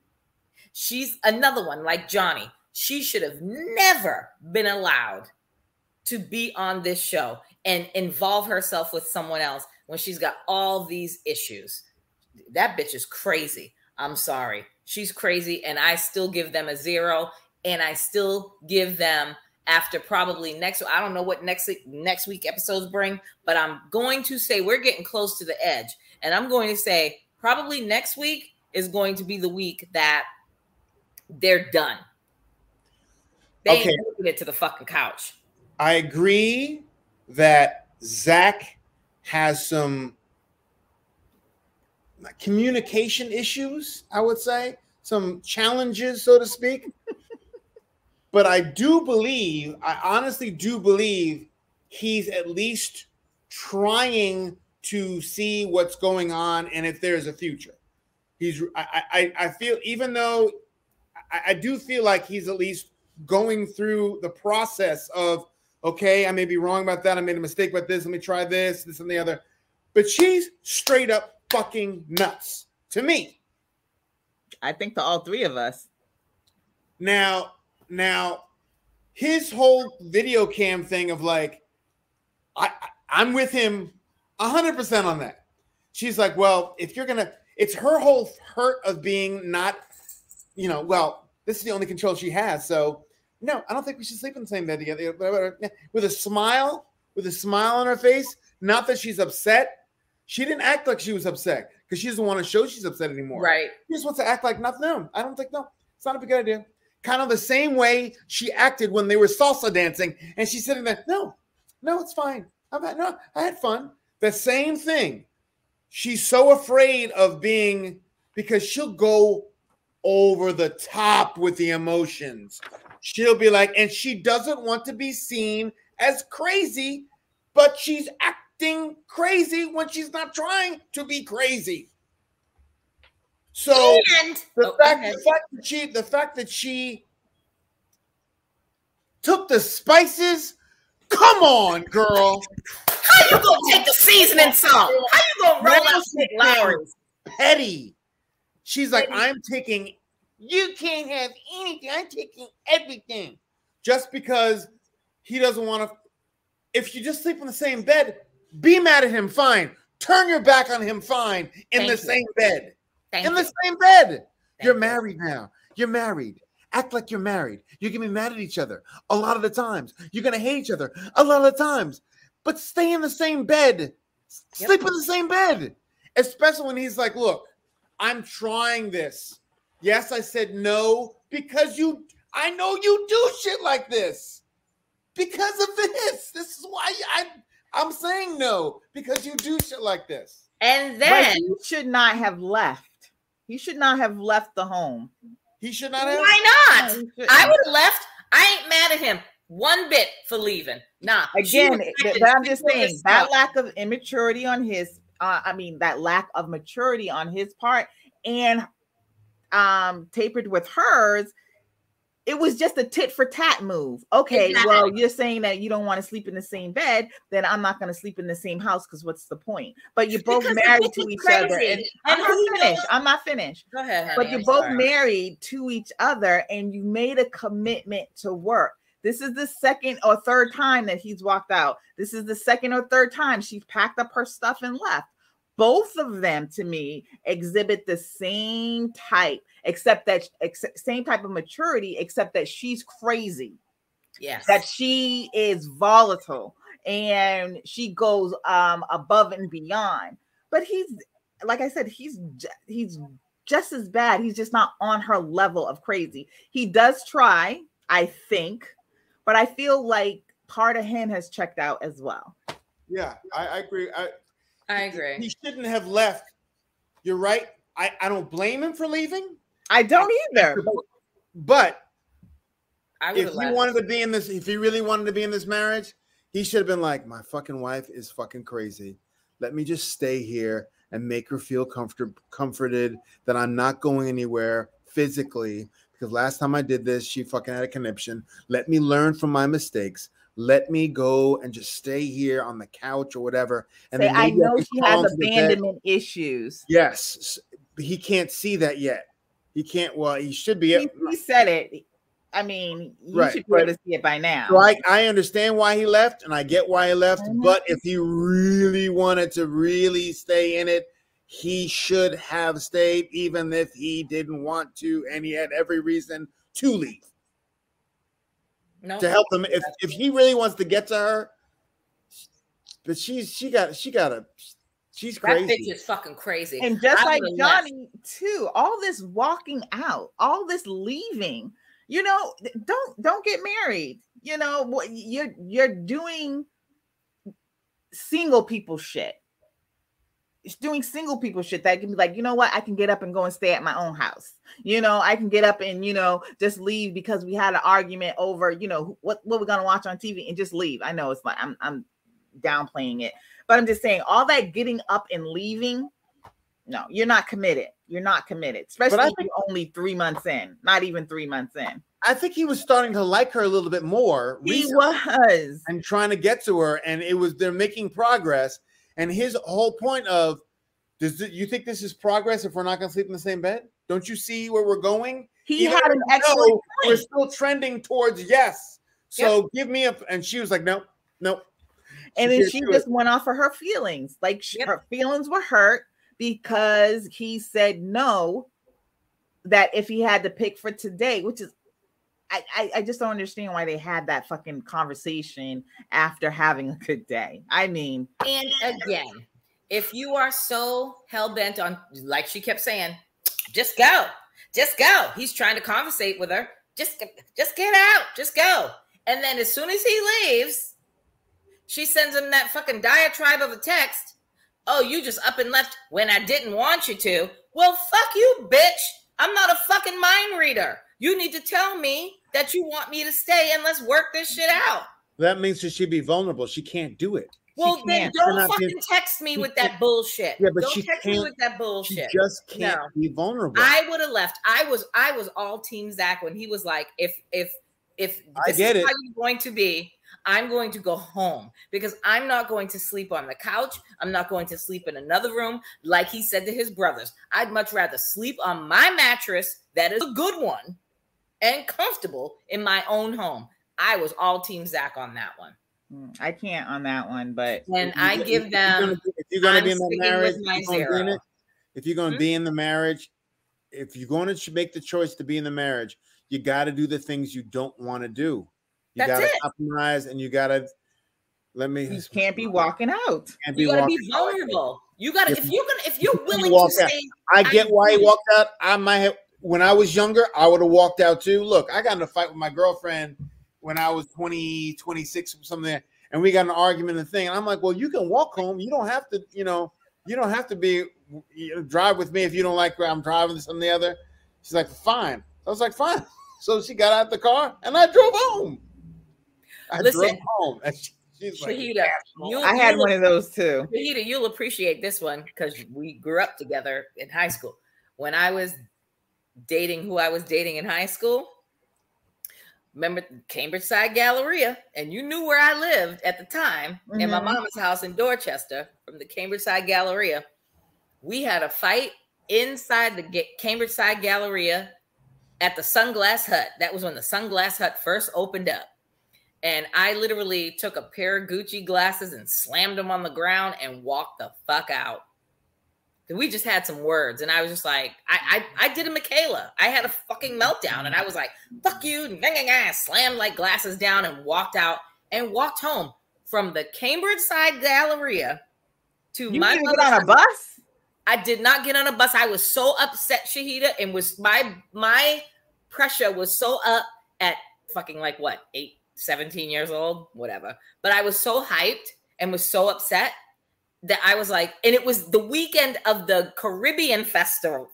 She's another one like Johnny. She should have never been allowed to be on this show and involve herself with someone else when she's got all these issues. That bitch is crazy. I'm sorry. She's crazy, and I still give them a 0, and I still give them after probably I don't know what next week episodes bring, but I'm going to say we're getting close to the edge. And I'm going to say probably next week is going to be the week that they're done. They ain't moving it to the fucking couch. I agree that Zach has some communication issues, I would say, some challenges, so to speak. But I honestly do believe he's at least trying to see what's going on and if there's a future. I feel, even though I do feel like he's at least going through the process of, okay, I may be wrong about that. I made a mistake about this. Let me try this and the other. But she's straight up fucking nuts to me. I think to all three of us. Now, his whole video cam thing of like, I'm with him 100% on that. She's like, well, if you're gonna, it's her whole hurt of being not, well, this is the only control she has. So no, I don't think we should sleep in the same bed together. With a smile on her face. Not that she's upset. She didn't act like she was upset because she doesn't want to show she's upset anymore. Right. She just wants to act like nothing. No, I don't think, no, it's not a good idea. Kind of the same way she acted when they were salsa dancing and she's sitting there. No, it's fine. I had fun. The same thing. She's so afraid of being, because she'll go over the top with the emotions. She'll be like, and she doesn't want to be seen as crazy, but she's acting crazy when she's not trying to be crazy. So the fact that she took the spices, come on, girl. How you gonna take the seasoning salt? How you gonna roll out Big Lowry's? Petty. She's like, I'm taking, you can't have anything. I'm taking everything. Just because he doesn't want to. If you just sleep in the same bed, be mad at him, fine. Turn your back on him, fine. In the same bed. The same bed. You're married now. You're married. Act like you're married. You're going to be mad at each other a lot of the times. You're going to hate each other a lot of the times. But stay in the same bed. Sleep in the same bed. Especially when he's like, look, I'm trying this. Yes, I said no because I know you do shit like this. Because of this. This is why I'm saying no. Because you do shit like this. And then but he should not have left. He should not have left the home. He should not have. Why not? I would have left. I ain't mad at him one bit for leaving. Nah. Again, but I'm just saying that lack of immaturity on his, that lack of maturity on his part and tapered with hers, it was just a tit for tat move. Okay, exactly. Well, you're saying that you don't want to sleep in the same bed, then I'm not going to sleep in the same house because what's the point? But you're both married to each other. And I'm not finished. Go ahead, honey, but you're both married to each other and you made a commitment to work. This is the second or third time that he's walked out. This is the second or third time she's packed up her stuff and left. Both of them, to me, exhibit the same type, same type of maturity, except that she's crazy. Yes. That she is volatile and she goes above and beyond. But he's, like I said, he's just as bad. He's just not on her level of crazy. He does try, I think, but I feel like part of him has checked out as well. Yeah, I agree. I agree. He shouldn't have left. You're right. I don't blame him for leaving. I don't either. But if he wanted to be in this, if he really wanted to be in this marriage, he should have been like, my fucking wife is fucking crazy. Let me just stay here and make her feel comforted that I'm not going anywhere physically. Because last time I did this, she fucking had a conniption. Let me learn from my mistakes. Let me go and just stay here on the couch or whatever. And then I know she has abandonment issues. Yes. He can't see that yet. He can't. Well, he should be. He said it. I mean, you should be able to see it by now. So I understand why he left and I get why he left. Mm-hmm. But if he really wanted to really stay in it, he should have stayed even if he didn't want to. And he had every reason to leave. To help him, if he really wants to get to her, but she's crazy. That bitch is fucking crazy. And just like Johnny too, all this walking out, all this leaving, don't get married. You're doing single people shit. It's doing single people shit that can be like, you know what? I can get up and go and stay at my own house. I can get up and, just leave because we had an argument over, what we're going to watch on TV and just leave. I know it's like, I'm downplaying it, but I'm just saying all that getting up and leaving. No, you're not committed. You're not committed, especially if you're only 3 months in, not even 3 months in. I think he was starting to like her a little bit more. He was. And trying to get to her. And they're making progress. And his whole point of, you think this is progress if we're not going to sleep in the same bed? Don't you see where we're going? He had an excellent point. We're still trending towards yes. So give me a, and she was like, no. And then she just went off of her feelings. Like her feelings were hurt because he said no, that if he had to pick for today, which is, I just don't understand why they had that fucking conversation after having a good day. I mean, and again, if you are so hell-bent on, like she kept saying, just go. He's trying to conversate with her. Just get out. Just go. And then as soon as he leaves, she sends him that fucking diatribe of a text. Oh, you just up and left when I didn't want you to. Well, fuck you, bitch. I'm not a fucking mind reader. You need to tell me that you want me to stay and let's work this shit out. That means that she'd be vulnerable. She can't do it. Well, then don't fucking text me with that bullshit. Yeah, but don't text me with that bullshit. She just can't be vulnerable. I would have left. I was all Team Zach when he was like, if this is how you're going to be, I'm going to go home because I'm not going to sleep on the couch. I'm not going to sleep in another room. Like he said to his brothers, I'd much rather sleep on my mattress that is a good one and comfortable in my own home. I was all Team Zach on that one. I can't on that one, but and I give them. If you're going to be in the marriage, if you're going to be in the marriage, if you're going to make the choice to be in the marriage, you got to do the things you don't want to do. You got to compromise, and you got to You can't be walking out. You got to be vulnerable. You got to if you're willing to stay. I get why he walked out. I might have. When I was younger, I would have walked out too. Look, I got in a fight with my girlfriend when I was 20, 26 or something, and we got an argument and thing. And I'm like, well, you can walk home. You don't have to, you don't have to be drive with me if you don't like where I'm driving this and the other. She's like, fine. I was like, fine. So she got out the car and I drove home. Drove home. And she's Shahida, like, I had one of those too. Shahida, you'll appreciate this one because we grew up together in high school. When I was dating who I was dating in high school, remember Cambridge Side Galleria, and you knew where I lived at the time in my mama's house in Dorchester from the Cambridge Side Galleria. We had a fight inside the Cambridge Side Galleria at the Sunglass Hut. That was when the Sunglass Hut first opened up. And I literally took a pair of Gucci glasses and slammed them on the ground and walked the fuck out. We just had some words, and I was just like, I did a Michaela. I had a fucking meltdown, and I was like, fuck you, and slammed like glasses down and walked out and walked home from the Cambridge Side Galleria to my mother's house. On a bus? I did not get on a bus. I was so upset, Shahida, and was my pressure was so up at fucking like what, 17 years old, whatever. But I was so hyped and was so upset that I was like, and it was the weekend of the Caribbean Festival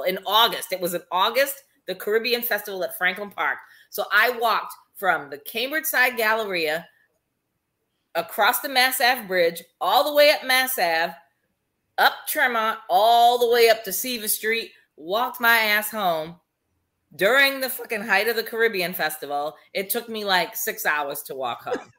in August. It was in August, the Caribbean Festival at Franklin Park. So I walked from the Cambridge Side Galleria across the Mass Ave Bridge, all the way up Mass Ave, up Tremont, all the way up to Seaver Street, walked my ass home during the fucking height of the Caribbean Festival. It took me like 6 hours to walk home.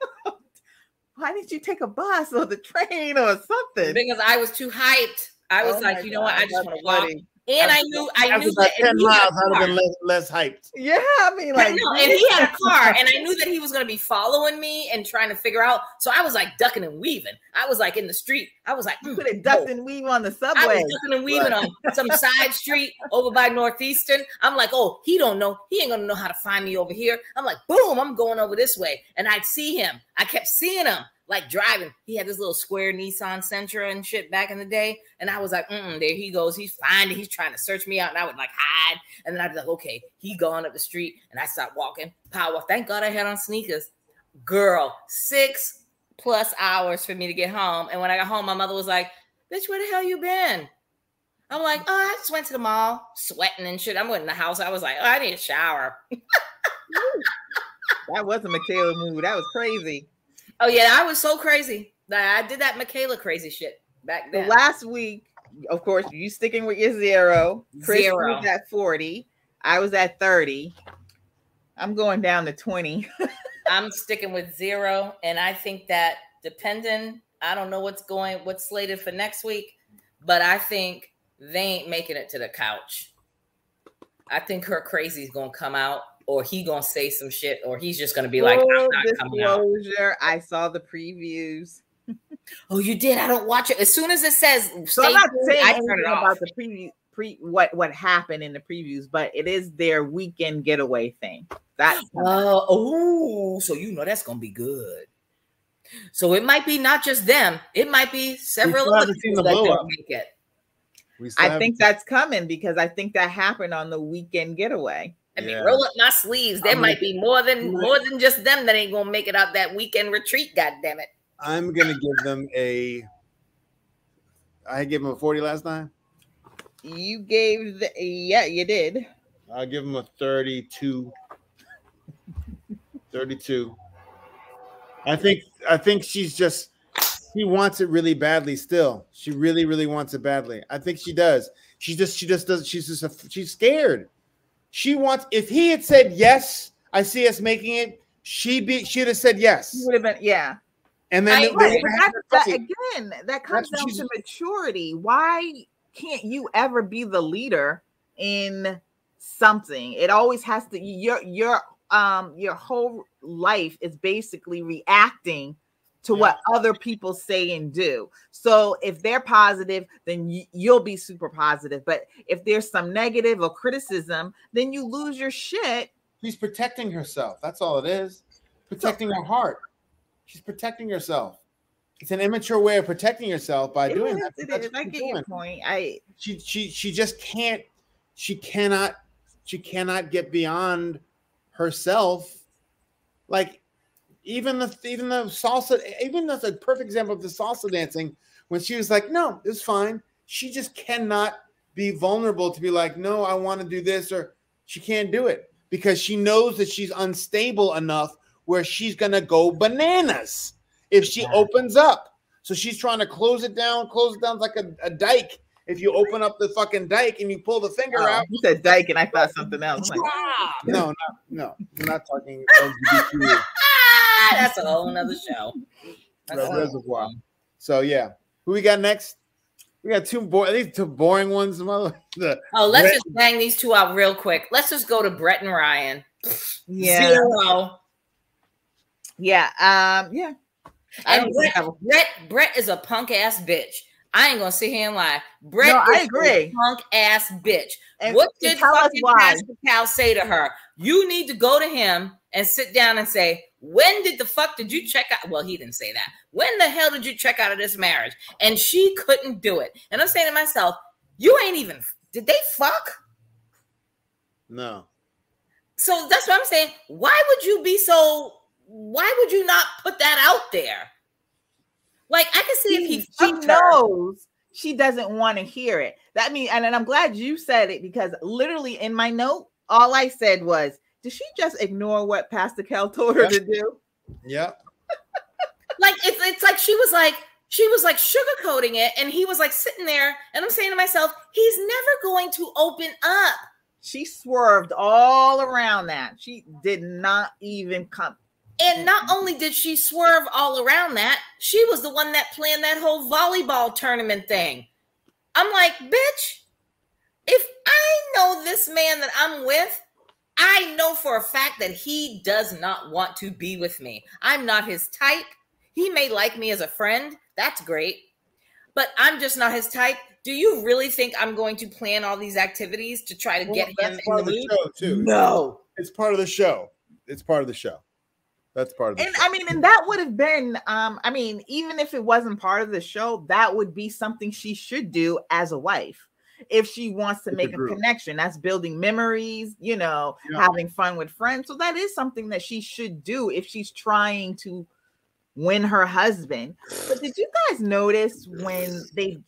Why didn't you take a bus or the train or something? Because I was too hyped. I was like, you know what? I just want to walk. Funny. And I knew that 10 miles I'd have been less hyped. Yeah, I mean, like, no, and he had a car, and I knew that he was going to be following me and trying to figure out. So I was like ducking and weaving. I was like in the street. I was like, you could have ducked and weaved on the subway. I was ducking and weaving on some side street over by Northeastern. I'm like, oh, he don't know. He ain't gonna know how to find me over here. I'm like, boom, I'm going over this way, and I'd see him. I kept seeing him. Like driving, he had this little square Nissan Sentra and shit back in the day. And I was like, there he goes. He's finding, he's trying to search me out. And I would like hide. And then I'd be like, okay, he gone up the street. And I stopped walking. Power. Thank God I had on sneakers. Girl, 6+ hours for me to get home. And when I got home, my mother was like, bitch, where the hell you been? I'm like, oh, I just went to the mall, sweating and shit. I went in the house. I was like, oh, I need a shower. That was a Michaela move. That was crazy. Oh, yeah, I was so crazy. I did that Michaela crazy shit back then. So last week, of course, you sticking with your 0. Chris was at 40. I was at 30. I'm going down to 20. I'm sticking with 0. And I think that depending, I don't know what's slated for next week, but I think they ain't making it to the couch. I think her crazy is gonna come out, or he gonna say some shit, or he's just gonna be like, I'm not coming out. I saw the previews. Oh, you did? I don't watch it. As soon as it says, so I'm not saying anything about the preview. What happened in the previews, but it is their weekend getaway thing. That's so you know that's gonna be good. So it might be not just them; it might be several other people that don't make it. I think that's coming because I think that happened on the weekend getaway. I mean, roll up my sleeves. There might be more than just them that ain't gonna make it out that weekend retreat. God damn it! I'm gonna give them I gave them a 40 last time. You gave you did. I'll give them a 32. 32. I think she wants it really badly still. She really, really wants it badly. I think she does. She just does. She's scared. She wants, if he had said yes, I see us making it, she'd have said yes. Would have been, yeah. And then that comes down to maturity. Why can't you ever be the leader in something? It always has to, your whole life is basically reacting to what other people say and do. So if they're positive, then you'll be super positive. But if there's some negative or criticism, then you lose your shit. She's protecting herself. That's all it is. Protecting her heart. She's protecting herself. It's an immature way of protecting yourself by doing that. I get your point. She just can't. She cannot get beyond herself. Like even the salsa. Even that's a perfect example of the salsa dancing when she was like, "No, it's fine." She just cannot be vulnerable to be like, "No, I want to do this," or she can't do it because she knows that she's unstable enough where she's gonna go bananas if she opens up. So she's trying to close it down like a dike. If you open up the fucking dike and you pull the finger out. You said dike and I thought something else. Like, no. We're not talking LGBT. That's a whole nother show. Reservoir. So yeah. Who we got next? We got two boring ones. Let's just bang these two out real quick. Let's just go to Brett and Ryan. Yeah. 0. Yeah. Yeah. And Brett is a punk ass bitch. I ain't gonna sit here and lie. Brett I agree. A punk ass bitch. And what did fucking Pastor Cal say to her? You need to go to him and sit down and say, when did the fuck did you check out? Well, he didn't say that. When the hell did you check out of this marriage? And she couldn't do it. And I'm saying to myself, you ain't even, did they fuck? No. So that's what I'm saying. Why would you not put that out there? Like, I can see if she knows she doesn't want to hear it. That means, and I'm glad you said it because literally in my note, all I said was, did she just ignore what Pastor Cal told her to do? Yeah. Like it's like she was like sugarcoating it, and he was like sitting there, and I'm saying to myself, he's never going to open up. She swerved all around that. She did not even come. And not only did she swerve all around that, she was the one that planned that whole volleyball tournament thing. I'm like, bitch, if I know this man that I'm with, I know for a fact that he does not want to be with me. I'm not his type. He may like me as a friend. That's great. But I'm just not his type. Do you really think I'm going to plan all these activities to try to get him in the mood? Show too. No. It's part of the show. It's part of the show. That's part of the show. I mean, and that would have been, I mean, even if it wasn't part of the show, that would be something she should do as a wife. If she wants to make a connection, that's building memories, having fun with friends. So that is something that she should do if she's trying to win her husband. But did you guys notice when they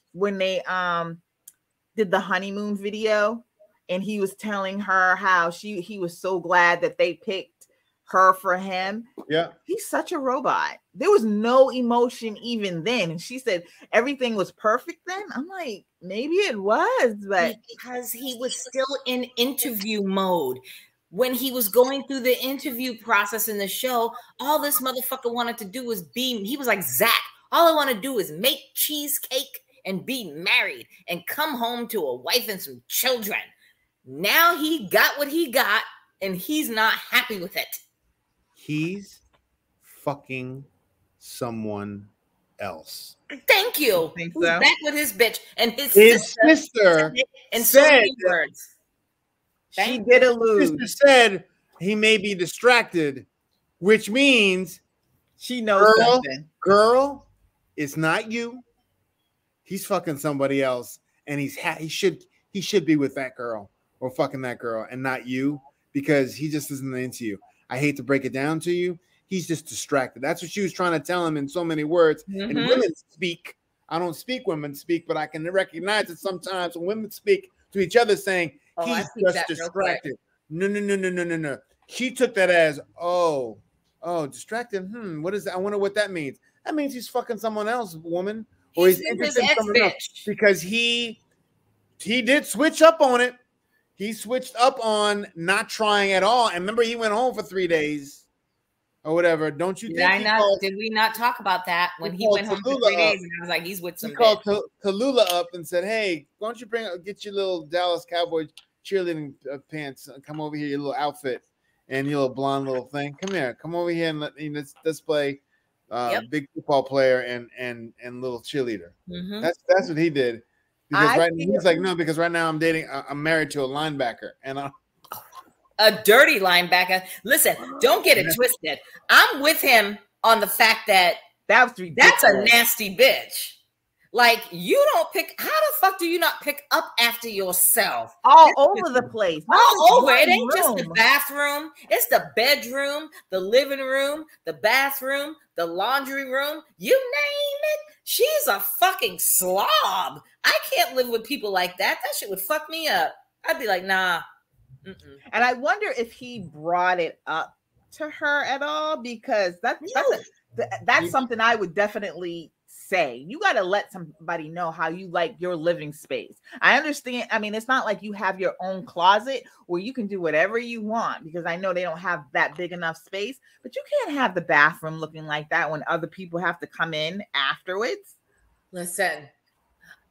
did the honeymoon video and he was telling her how he was so glad that they picked her for him? Yeah, he's such a robot. There was no emotion even then, and she said everything was perfect then. I'm like, maybe it was, but because he was still in interview mode when he was going through the interview process in the show. All this motherfucker wanted to do was he was like, Zach, all I want to do is make cheesecake and be married and come home to a wife and some children. Now he got what he got, and he's not happy with it. He's fucking someone else. Thank you. Think He's so? back with his bitch, and his sister in so said, many words. She did allude. Sister said he may be distracted, which means she knows something. Girl, it's not you. He's fucking somebody else, and he should be with that girl or fucking that girl, and not you, because he just isn't into you. I hate to break it down to you. He's just distracted. That's what she was trying to tell him in so many words. Mm-hmm. And women speak. I don't speak, women speak, but I can recognize it sometimes when women speak to each other saying, he's just distracted. No. She took that as, distracted. What is that? I wonder what that means. That means he's fucking someone else, woman. Or he's interested in someone else. Because he did switch up on it. He switched up on not trying at all. And remember, he went home for 3 days. Or whatever. Don't you think? Did we not talk about that when he went home for 3 days? And I was like, he's with some. He called Tallulah up and said, "Hey, why don't you get your little Dallas Cowboy cheerleading pants? Come over here, your little outfit, and your little blonde little thing. Come here, come over here and let's display big football player and little cheerleader." Mm-hmm. That's what he did. Because he's like, no, because right now I'm married to a linebacker, and a dirty linebacker. Listen, don't get it twisted. I'm with him on the fact that that's a nasty bitch. Like, you don't pick. How the fuck do you not pick up after yourself? All over the place. All over. It ain't just the bathroom. It's the bedroom, the living room, the bathroom, the laundry room. You name it. She's a fucking slob. I can't live with people like that. That shit would fuck me up. I'd be like, nah. Mm-mm. And I wonder if he brought it up to her at all, because that's something I would definitely say. You got to let somebody know how you like your living space. I understand. I mean, it's not like you have your own closet where you can do whatever you want, because I know they don't have that big enough space, but you can't have the bathroom looking like that when other people have to come in afterwards. Listen,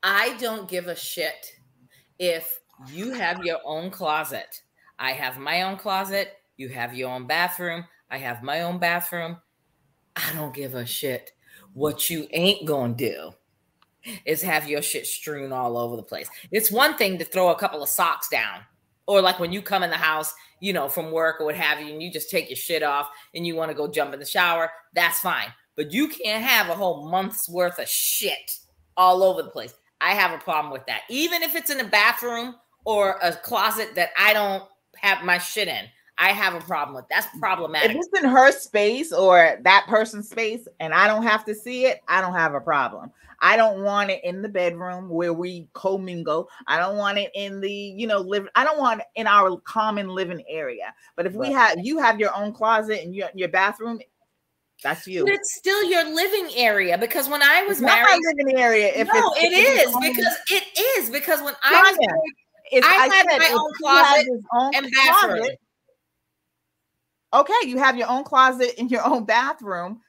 I don't give a shit if you have your own closet. I have my own closet. You have your own bathroom. I have my own bathroom. I don't give a shit. What you ain't gonna do is have your shit strewn all over the place. It's one thing to throw a couple of socks down, or like when you come in the house, from work or what have you, and you just take your shit off and you want to go jump in the shower. That's fine. But you can't have a whole month's worth of shit all over the place. I have a problem with that. Even if it's in a bathroom or a closet that I don't have my shit in, I have a problem with. That's problematic. If it's in her space or that person's space and I don't have to see it, I don't have a problem. I don't want it in the bedroom where we commingle. I don't want it in the, I don't want it in our common living area. But if you have your own closet and your bathroom, that's you. But it's still your living area, because when I was married, not my living area. It is because when I was married, I had my own closet and bathroom. Okay, you have your own closet in your own bathroom.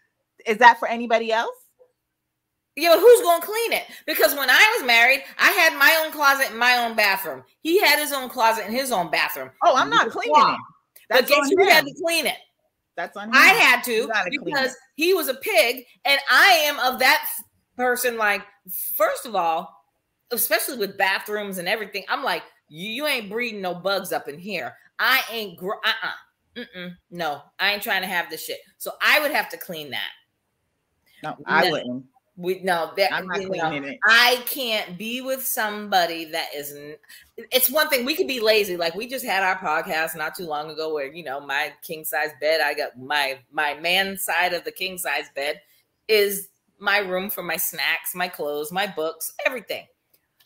Is that for anybody else? Yeah, but who's gonna clean it? Because when I was married, I had my own closet and my own bathroom. He had his own closet and his own bathroom. Oh, I'm not cleaning it. But guess who had to clean it? That's on him. I had to, because he was a pig, and I am of that person. Like, first of all, especially with bathrooms and everything, I'm like, you ain't breeding no bugs up in here. I ain't no, I ain't trying to have this shit. So I would have to clean that. No, I wouldn't. I'm not cleaning it. I can't be with somebody that isn't. It's one thing, we could be lazy. Like, we just had our podcast not too long ago where, my king size bed, I got my man side of the king size bed is my room for my snacks, my clothes, my books, everything.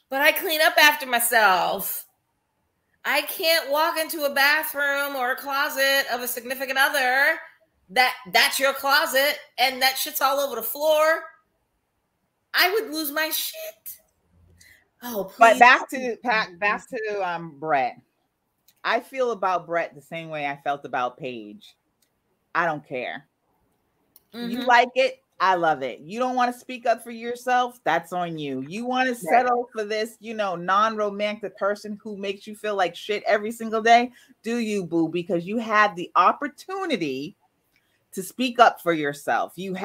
But I clean up after myself. I can't walk into a bathroom or a closet of a significant other that's your closet and that shit's all over the floor. I would lose my shit. Oh, please. But back to Brett. I feel about Brett the same way I felt about Paige. I don't care. Mm-hmm. You like it, I love it. You don't want to speak up for yourself? That's on you. You want to settle for this, non-romantic person who makes you feel like shit every single day? Do you, boo? Because you had the opportunity to speak up for yourself. You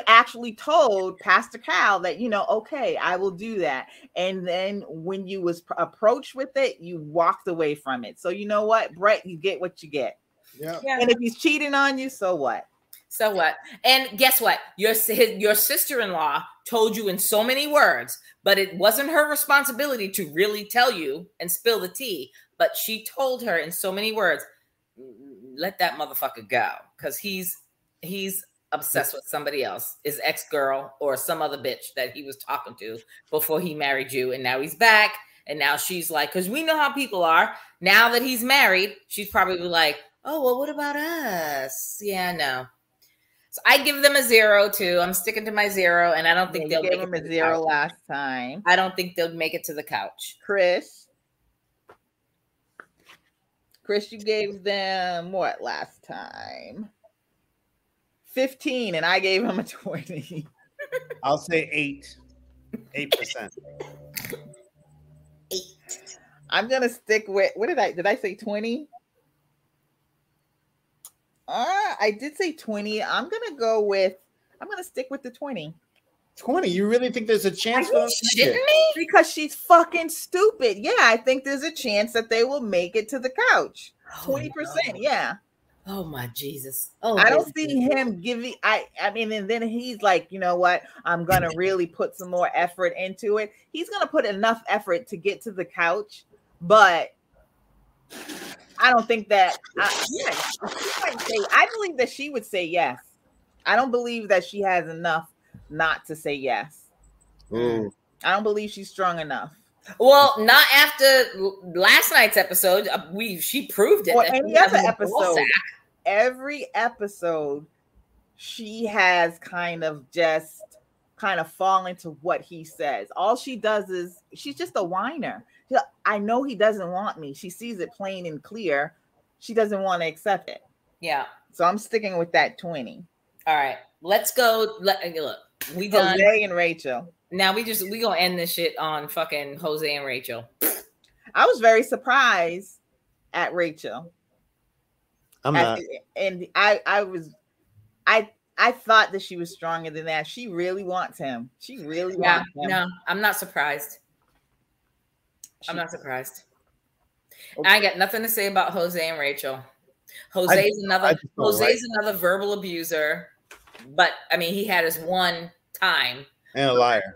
actually told Pastor Cal that, okay, I will do that. And then when you was approached with it, you walked away from it. So you know what, Brett, you get what you get. Yeah. And if he's cheating on you, so what? So what? And guess what? Your sister-in-law told you in so many words, but it wasn't her responsibility to really tell you and spill the tea. But she told her in so many words, let that motherfucker go, because he's obsessed with somebody else, his ex-girl or some other bitch that he was talking to before he married you. And now he's back. And now she's like, because we know how people are. Now that he's married, she's probably like, oh, well, what about us? Yeah, no. So I give them a 0 too. I'm sticking to my 0, and I don't think they'll give make him it to a the 0 couch. last time. I don't think they'll make it to the couch. Chris, you gave them what last time? 15, and I gave him a 20. I'll say 8%. 8. I'm gonna stick with, what did I say 20? I did say 20. I'm gonna stick with the 20. 20? You really think there's a chance? Are you shitting me? Because she's fucking stupid. Yeah, I think there's a chance that they will make it to the couch. 20%, yeah. Oh my Jesus. Oh, I don't see him giving. I mean, and then he's like, you know what? I'm gonna really put some more effort into it. He's gonna put enough effort to get to the couch, but I don't think that. I believe that she would say yes. I don't believe that she has enough not to say yes. Ooh. I don't believe she's strong enough. Well, not after last night's episode. She proved it. Or any other episode. Every episode, she has kind of fallen to what he says. All she does is she's just a whiner. I know he doesn't want me. She sees it plain and clear. She doesn't want to accept it. Yeah. So I'm sticking with that 20. All right, let's go. Look, we done. Jose and Rachel. Now we gonna end this shit on fucking Jose and Rachel. I was very surprised at Rachel. I'm not. And I thought that she was stronger than that. She really wants him. She really wants him. No, I'm not surprised. I'm not surprised. Okay. I ain't got nothing to say about Jose and Rachel. Jose's another verbal abuser, but I mean, he had his one time. And a liar.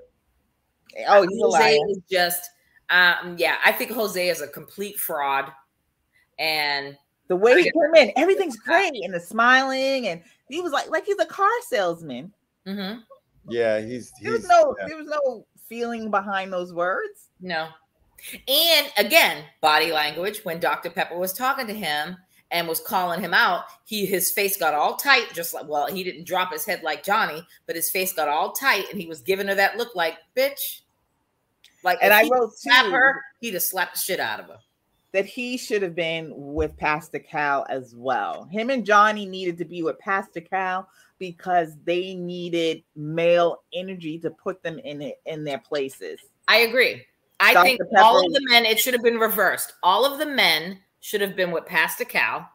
Oh, he's Jose a liar. is just, I think Jose is a complete fraud. And the way he came in, everything's great, and the smiling, and he was like he's a car salesman. Mm-hmm. Yeah, there was no feeling behind those words. No. And again, body language. When Dr. Pepper was talking to him and was calling him out, his face got all tight, just like, well, he didn't drop his head like Johnny, but his face got all tight, and he was giving her that look like, bitch. Like, and I wrote her, he'd have slapped the shit out of her. That he should have been with Pastor Cal as well. Him and Johnny needed to be with Pastor Cal because they needed male energy to put them in their places. I agree. I think all of the men, it should have been reversed. All of the men should have been with Pastor Cal,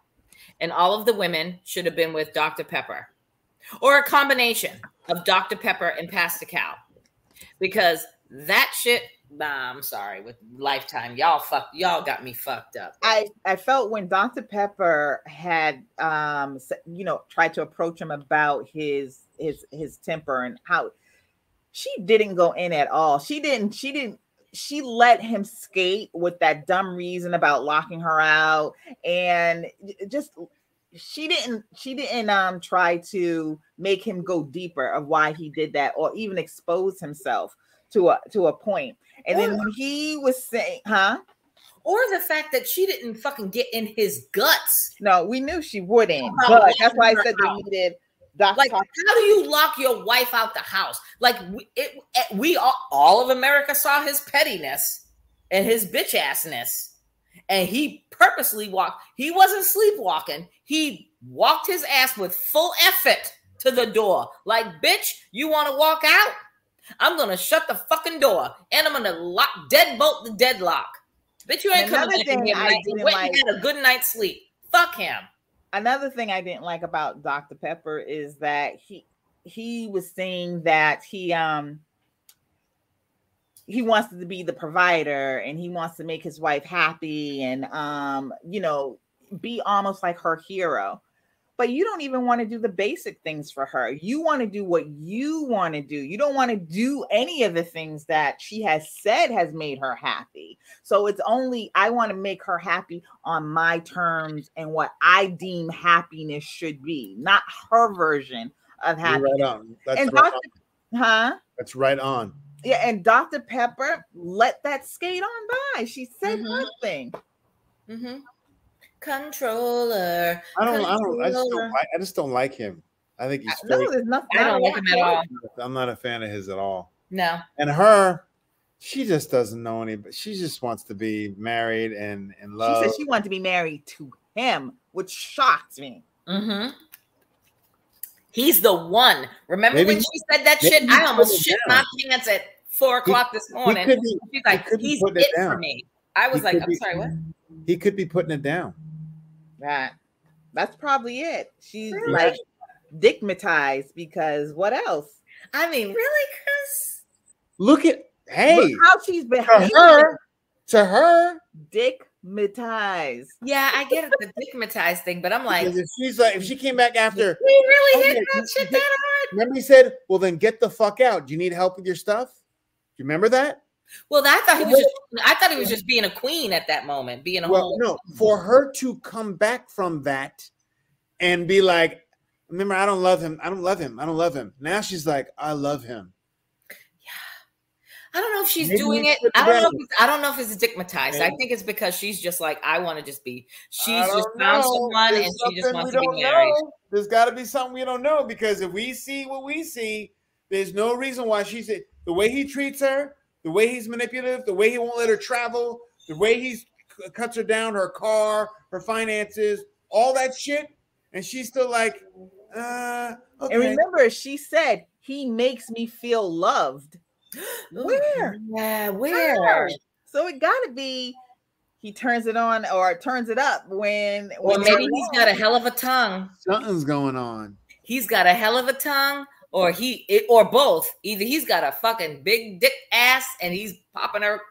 and all of the women should have been with Dr. Pepper, or a combination of Dr. Pepper and Pastor Cal, because that shit. I'm sorry, with Lifetime, y'all got me fucked up. I felt when Dr. Pepper had tried to approach him about his temper and how she didn't go in at all. She let him skate with that dumb reason about locking her out, and just she didn't try to make him go deeper of why he did that, or even expose himself to a point. And then when he was saying, or the fact that she didn't fucking get in his guts. No, we knew she wouldn't, but that's why I said they needed Dr. Like, how do you lock your wife out the house? Like, we all of America saw his pettiness and his bitch assness, and he purposely walked. He wasn't sleepwalking. He walked his ass with full effort to the door. Like, bitch, you want to walk out? I'm going to shut the fucking door and I'm going to deadbolt the deadlock. Bitch, you ain't coming back in here tonight. You went and had a good night's sleep. Fuck him. Another thing I didn't like about Dr. Pepper is that he was saying that he wants to be the provider and he wants to make his wife happy and you know, be almost like her hero. But you don't even want to do the basic things for her. You want to do what you want to do. You don't want to do any of the things that she has said has made her happy. So it's only, I want to make her happy on my terms and what I deem happiness should be, not her version of happiness. Right on. That's and right on. That's right on. Yeah, and Dr. Pepper let that skate on by. She said nothing. Controller. I just don't like him. I think he's there's nothing. I don't like him at all. I'm not a fan of his at all. No. And her, she just doesn't know anybody. She just wants to be married and in love. She said she wanted to be married to him, which shocked me. He's the one. Remember when she said that shit? I almost shit my pants at 4 o'clock this morning. She's like, he's it for me. I was like, I'm sorry, what? He could be putting it down. That's probably it. She's like digmatized because what else? I mean, really, Chris? Look how she's behaving. To her, digmatized. Yeah, I get it, the digmatized thing, but I'm like, if she came back after, he really hit that shit that hard. Remember, he said, "Well, then get the fuck out. Do you need help with your stuff?" Do you remember that? Well, I thought he was just being a queen at that moment, being a whole. No, for her to come back from that and be like, remember, I don't love him. I don't love him. I don't love him. Now she's like, I love him. Yeah. I don't know if she's doing it. I don't know if it's digmatized. I think it's because she's just like, I want to just be. She's just found someone and she just wants to be married. There's got to be something we don't know, because if we see what we see, there's no reason why she's the way he treats her. The way he's manipulative, the way he won't let her travel, the way he cuts her down, her car, her finances, all that shit. And she's still like, okay. And remember, she said, he makes me feel loved. Where? Yeah, where? So it got to be, he turns it on or turns it up when maybe he's got a hell of a tongue. Something's going on. He's got a hell of a tongue. Or both. Either he's got a fucking big dick ass and he's popping her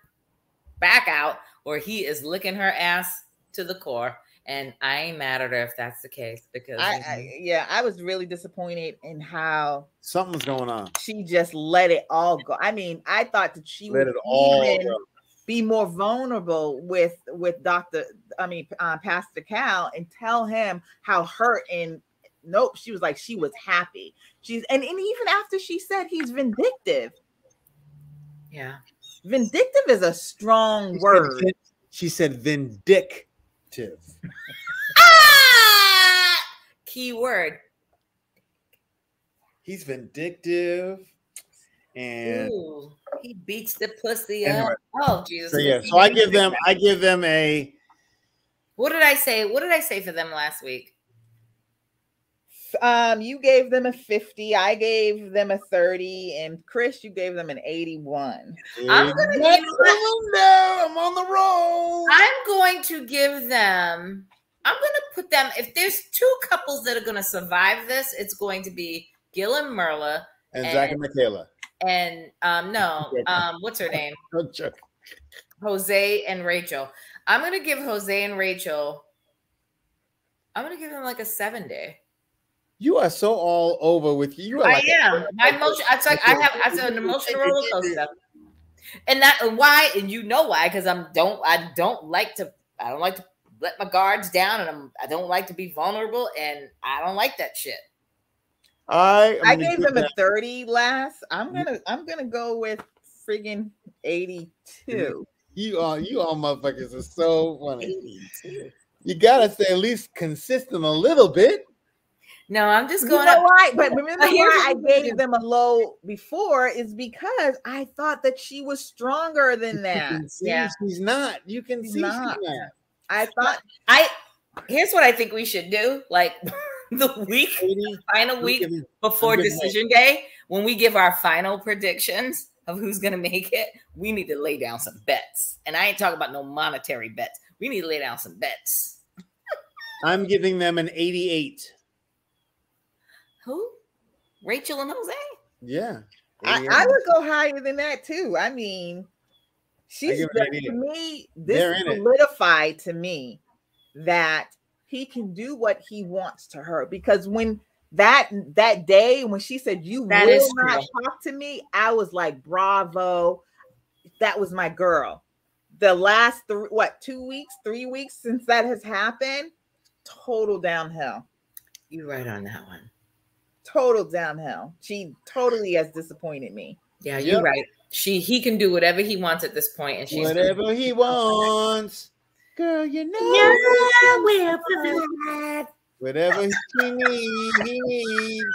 back out, or he is licking her ass to the core. And I ain't mad at her if that's the case, because I was really disappointed in how something's going on. She just let it all go. I mean, I thought that she would be more vulnerable with Pastor Cal and tell him how hurt and. Nope, she was like, she was happy. And even after she said he's vindictive. Yeah. Vindictive is a strong word. She said vindictive. Key word. He's vindictive. And he beats the pussy up. Oh, Jesus. So I give them a. What did I say? What did I say for them last week? You gave them a 50. I gave them a 30, and Chris, you gave them an 81. I'm on the roll. I'm going to give them. I'm going to put them. If there's 2 couples that are going to survive this, it's going to be Gill and Myrla and Zach and Michaela. And what's her name? Jose and Rachel. I'm going to give Jose and Rachel. I'm going to give them like a 7-day. You are so all over with you. I am. My emotion. It's like I have an emotional roller coaster, and why? And you know why? Because I don't like to let my guards down, and I don't like to be vulnerable, and I don't like that shit. I gave them a 30 last. I'm gonna go with friggin' 82. You all motherfuckers are so funny. 82. You gotta stay at least consistent a little bit. No, I'm just going. You know why? But remember why I gave them a low before is because I thought that she was stronger than that. Yeah, she's not. You can see she's not. I thought Here's what I think we should do. Like the final week before decision day, when we give our final predictions of who's going to make it, we need to lay down some bets. And I ain't talking about no monetary bets. We need to lay down some bets. I'm giving them an 88. Who? Rachel and Jose? Yeah. I would go higher than that too. I mean, she's to me, this solidified to me that he can do what he wants to her, because when that day when she said you will not talk to me, I was like, bravo, that was my girl. The last 3 weeks since that has happened, total downhill. You're right on that one. Total downhill. She totally has disappointed me. Yeah, you're right. He can do whatever he wants at this point, and she's whatever he wants. Girl, you know we'll provide whatever he needs.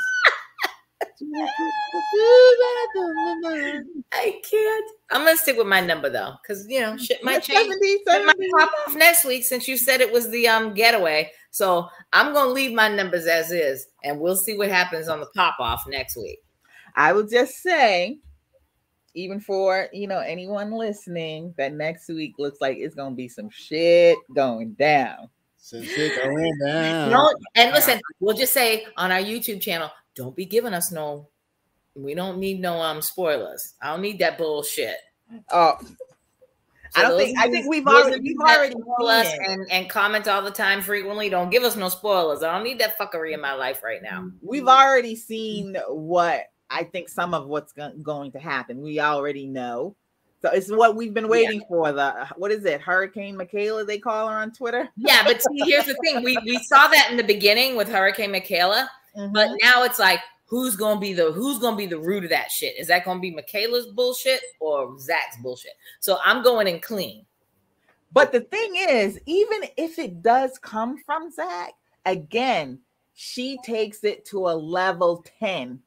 I can't. I'm gonna stick with my number though, because shit might change. It might pop off next week since you said it was the getaway. So I'm gonna leave my numbers as is, and we'll see what happens on the pop off next week. I will just say, even for anyone listening, that next week looks like it's gonna be some shit going down. Some shit going down. And listen, we'll just say on our YouTube channel, don't be giving us we don't need no spoilers. I don't need that bullshit. Oh, so I think we've already seen us and comment all the time frequently. Don't give us no spoilers. I don't need that fuckery in my life right now. We've already seen what I think some of what's going to happen. We already know. So it's what we've been waiting for. What is it? Hurricane Michaela, they call her on Twitter. Yeah, but see, here's the thing. We saw that in the beginning with Hurricane Michaela, but now it's like, who's gonna be the root of that shit? Is that gonna be Michaela's bullshit or Zach's bullshit? So I'm going in clean. But the thing is, even if it does come from Zach, again, she takes it to a level 10.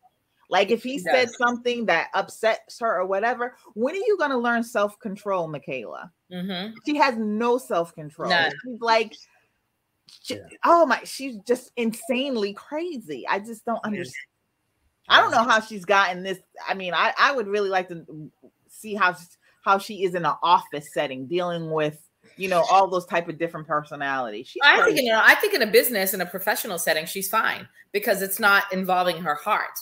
Like if he said something that upsets her or whatever, when are you going to learn self-control, Michaela? She has no self-control. She's like, she's just insanely crazy. I just don't understand. I don't know how she's gotten this. I mean, I would really like to see how she is in an office setting, dealing with, all those type of different personalities. I think in a business, in a professional setting, she's fine because it's not involving her heart.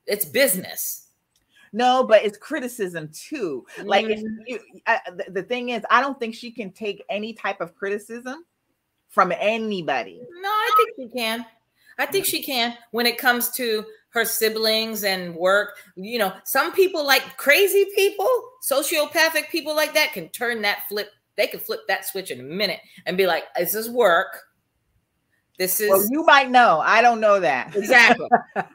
It's business. No, but it's criticism too. Like the thing is, I don't think she can take any type of criticism from anybody. No, I think she can. I think she can when it comes to her siblings and work. Some people, like crazy people, sociopathic people like that, can turn that flip. They can flip that switch in a minute and be like, "This is work. This is." Well, you might know. I don't know that. Exactly.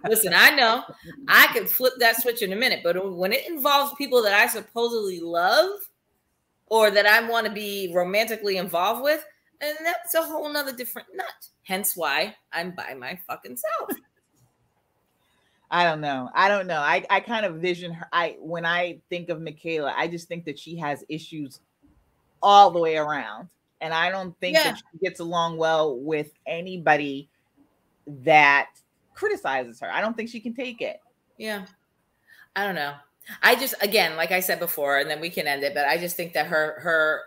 Listen, I know. I can flip that switch in a minute, but when it involves people that I supposedly love or that I want to be romantically involved with, and that's a whole nother different nut. Hence why I'm by my fucking self. I don't know. I kind of vision her. When I think of Michaela, I just think that she has issues all the way around. And I don't think that she gets along well with anybody that criticizes her. I don't think she can take it. Yeah. I don't know. I just, again, like I said before, and then we can end it, but I just think that her,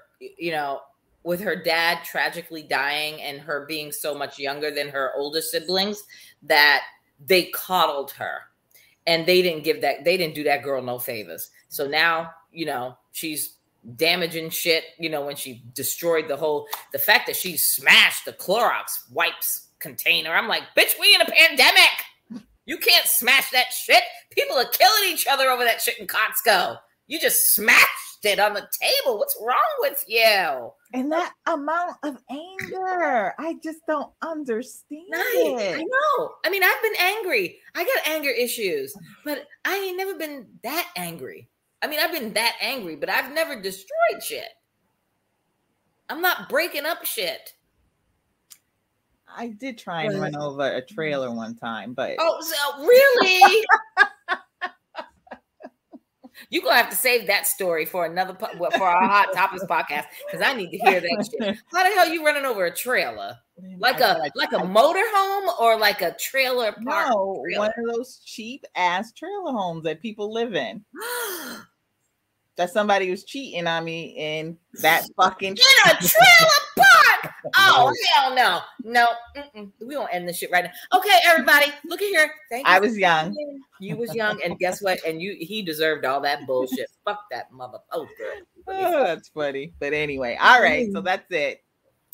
with her dad tragically dying and her being so much younger than her older siblings, that they coddled her and they didn't do that girl no favors. So now, she's damaging shit, when she destroyed the fact that she smashed the Clorox wipes container. I'm like, bitch, we in a pandemic. You can't smash that shit. People are killing each other over that shit in Costco. You just smashed it on the table. What's wrong with you? And that amount of anger, I just don't understand it. I know. I mean, I've been angry. I got anger issues, but I ain't never been that angry. I mean, I've been that angry, but I've never destroyed shit. I'm not breaking up shit. I did try and run over a trailer one time, but... Oh, so really? You're gonna have to save that story for another for our Hot Topics podcast because I need to hear that shit. How the hell you running over a trailer? Like a motorhome or like a trailer park? No, trailer? one of those cheap ass trailer homes that people live in. That somebody was cheating on me in that fucking in a trailer park. Oh hell no, no, we won't end this shit right now. Okay, everybody, look at here. Thank you. I was young. You was young, and guess what? And he deserved all that bullshit. Fuck that mother. Oh, good. Oh, that's funny. But anyway, all right. So that's it.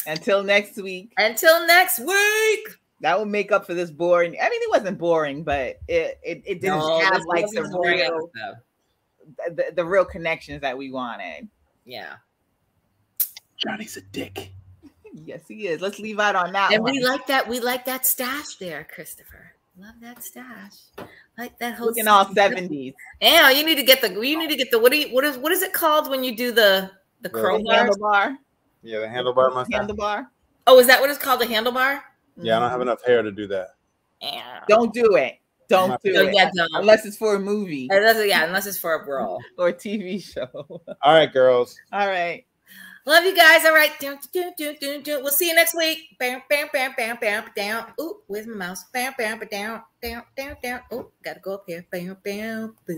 Until next week. Until next week. That will make up for this boring. I mean, it wasn't boring, but it didn't have like the real connections that we wanted. Yeah. Johnny's a dick. Yes, he is. Let's leave out on that. And one. we like that stash there, Christopher. Love that stash. Like that whole looking all 70s. Yeah, you need to get the what is it called when you do the crowbar? Handlebar. Yeah, the handlebar mustache. Handlebar. Oh, is that what it's called? The handlebar? Yeah, I don't have enough hair to do that. Yeah. Don't do it. Don't do it. Yeah, don't. Unless it's for a movie. Unless it's for a brawl. Or a TV show. All right, girls. All right. Love you guys. All right. We'll see you next week. Bam, bam, bam, bam, bam, down. Ooh, where's my mouse? Bam, bam, down, down, down, down. Oh, gotta go up here. Bam, bam, boom.